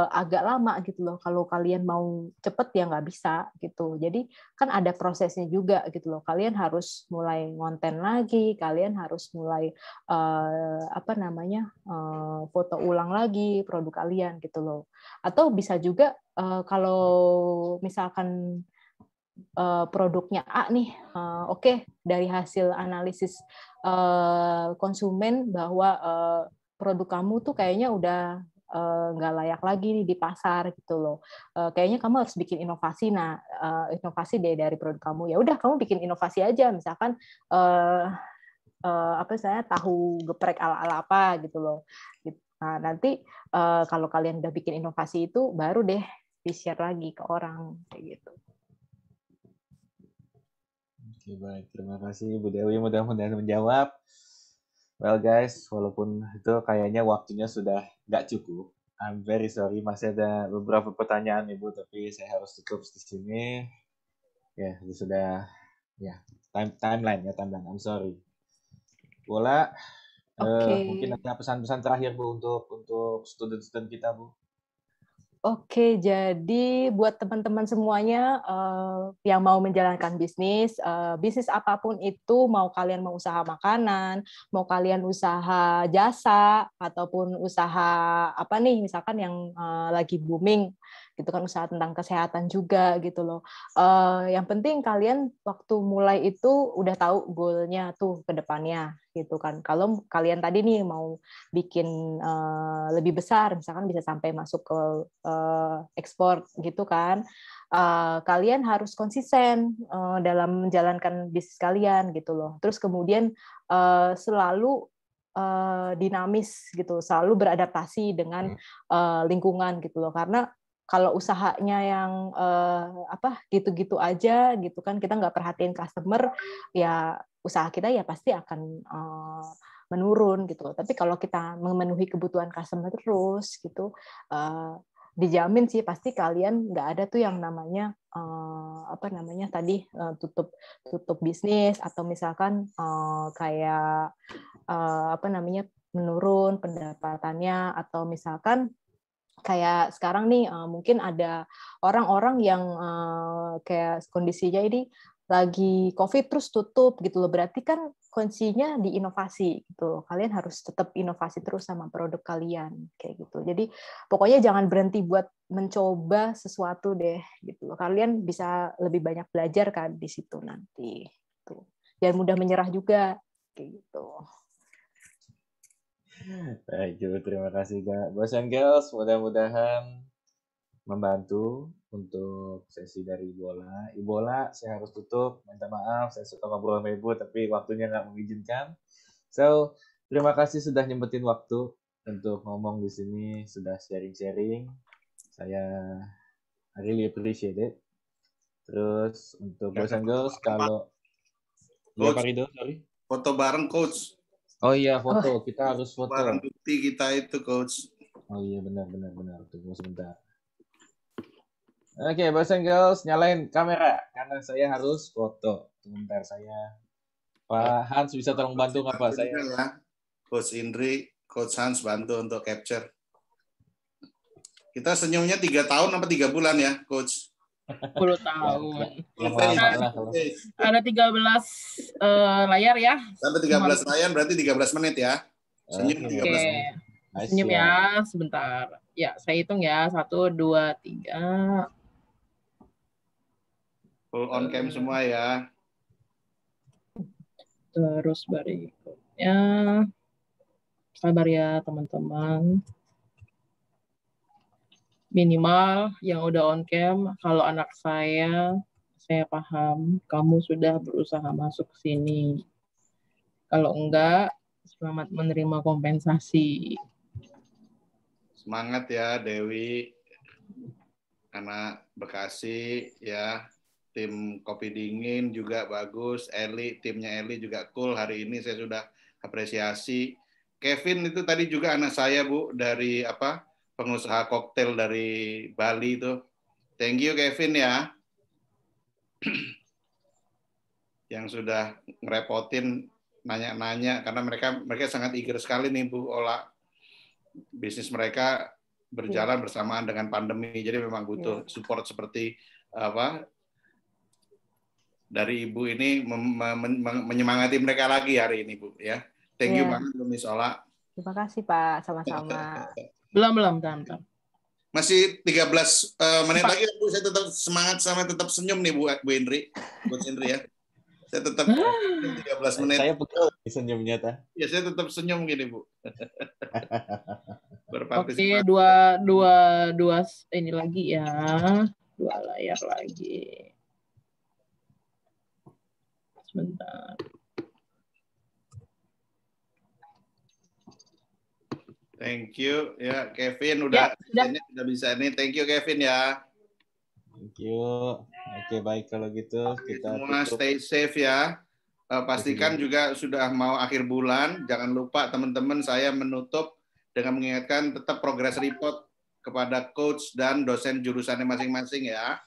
agak lama gitu loh. Kalau kalian mau cepet ya nggak bisa gitu. Jadi kan ada prosesnya juga gitu loh. Kalian harus mulai ngonten lagi, kalian harus mulai foto ulang lagi produk kalian gitu loh. Atau bisa juga kalau misalkan produknya A nih, oke, dari hasil analisis konsumen bahwa produk kamu tuh kayaknya udah nggak layak lagi nih di pasar gitu loh. Kayaknya kamu harus bikin inovasi. Nah, inovasi dari produk kamu. Ya udah, kamu bikin inovasi aja. Misalkan saya tahu geprek ala-ala apa gitu loh. Nah, nanti kalau kalian udah bikin inovasi itu, baru deh di-share lagi ke orang kayak gitu. Oke, baik. Terima kasih Bu Dewi, mudah-mudahan menjawab. Well guys, walaupun itu kayaknya waktunya sudah nggak cukup, I'm very sorry, masih ada beberapa pertanyaan Ibu, tapi saya harus tutup di sini. Ya, itu sudah ya timeline, I'm sorry. Bola, mungkin ada pesan-pesan terakhir Bu untuk student-student kita Bu. Oke, jadi buat teman-teman semuanya yang mau menjalankan bisnis apapun itu, mau kalian mau usaha makanan, mau kalian usaha jasa, ataupun usaha apa nih, misalkan yang lagi booming, gitu kan, usaha tentang kesehatan juga gitu loh. Yang penting kalian waktu mulai itu udah tahu goalnya tuh ke depannya gitu kan. Kalau kalian tadi nih mau bikin lebih besar, misalkan bisa sampai masuk ke ekspor gitu kan, kalian harus konsisten dalam menjalankan bisnis kalian gitu loh. Terus kemudian selalu dinamis gitu, selalu beradaptasi dengan lingkungan gitu loh. Karena kalau usahanya yang gitu-gitu aja gitu kan, kita nggak perhatiin customer, ya usaha kita ya pasti akan menurun gitu. Tapi kalau kita memenuhi kebutuhan customer terus gitu, dijamin sih pasti kalian nggak ada tuh yang namanya tutup bisnis, atau misalkan kayak menurun pendapatannya, atau misalkan kayak sekarang nih mungkin ada orang-orang yang kayak kondisinya ini lagi COVID terus tutup gitu loh. Berarti kan kuncinya di inovasi gitu. Kalian harus tetap inovasi terus sama produk kalian kayak gitu. Jadi pokoknya jangan berhenti buat mencoba sesuatu deh gitu loh. Kalian bisa lebih banyak belajar kan di situ nanti. Gitu. Jangan mudah menyerah juga kayak gitu. Baik, terima kasih Kak. Boys and Girls, mudah-mudahan membantu untuk sesi dari Ibola. Ibola, saya harus tutup. Minta maaf, saya suka ngobrol sama Ibu, tapi waktunya nggak mengizinkan. So, terima kasih sudah nyempetin waktu untuk ngomong di sini, sudah sharing-sharing. Saya really appreciate it. Terus untuk Boys and Girls, kalau... Ya, Pak Rido, sorry. Foto bareng, Coach. Oh iya, foto. Kita harus foto. Barang bukti kita itu, Coach. Oh iya, benar. Tunggu sebentar. Oke, Boys and Girls, nyalain kamera. Karena saya harus foto. Sebentar, saya... Pak Hans bisa tolong bantu nggak Pak? Saya... Ya. Coach Indri, Coach Hans bantu untuk capture. Kita senyumnya 3 tahun apa 3 bulan ya, Coach? 10 tahun. Yang lama lah kalau. Ada 13 layar ya. Sampai 13 layar berarti 13 menit ya. Senyum 13 menit. Senyum ya, sebentar. Ya, saya hitung ya. 1, 2, 3. Full on cam semua ya. Terus berikutnya. Sabar ya, teman-teman. Minimal yang udah on cam, kalau anak saya paham, kamu sudah berusaha masuk ke sini. Kalau enggak, selamat menerima kompensasi. Semangat ya Dewi, anak Bekasi ya, tim Kopi Dingin juga bagus, timnya Eli juga cool, hari ini saya sudah apresiasi. Kevin itu tadi juga anak saya Bu, dari pengusaha koktail dari Bali itu. Thank you Kevin ya. Yang sudah ngerepotin nanya-nanya karena mereka sangat eager sekali nih Bu, olah bisnis mereka berjalan bersamaan dengan pandemi. Jadi memang butuh support seperti dari Ibu ini menyemangati mereka lagi hari ini, Bu, ya. Thank you banget, Bu Miss Ola. Terima kasih, Pak. Sama-sama. Belum, bentar. Masih 13 menit lagi, Bu. Saya tetap semangat sama tetap senyum nih, Bu Indri. Bu Indri ya. Saya tetap 13 menit. Saya pegel senyumnya, Ta. Ya, saya tetap senyum gini, Bu. Oke, dua ini lagi ya. 2 layar lagi. Sebentar. Thank you ya, Kevin udah bisa nih. Thank you Kevin ya. Thank you. Oke, baik kalau gitu kita semua tutup. Stay safe ya. Pastikan juga sudah mau akhir bulan. Jangan lupa teman-teman, saya menutup dengan mengingatkan tetap progress report kepada coach dan dosen jurusannya masing-masing ya.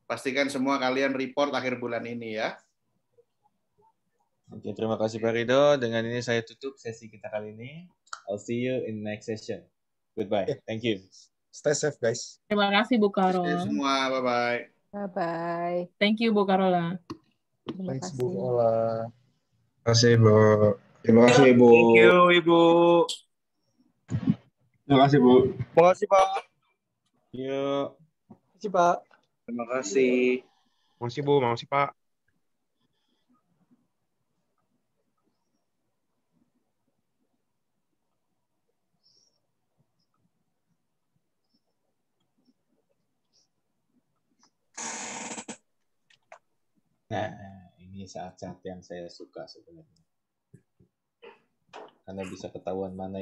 Pastikan semua kalian report akhir bulan ini ya. Oke, terima kasih Pak Rido. Dengan ini saya tutup sesi kita kali ini. I'll see you in next session. Goodbye. Thank you. Stay safe, guys. Terima kasih Bu Karol. Semua, bye-bye. Bye-bye. Thank you Bu Karola. Thanks Bu Ola. Terima kasih, Bu. Terima kasih, Bu. Thank you, Ibu. Terima kasih, Bu. Terima kasih, Pak. Yuk. Terima kasih, Pak. Terima kasih. Terima kasih, Bu. Terima kasih, Pak. Nah, ini saat-saat yang saya suka sebenarnya. Karena bisa ketahuan mana yang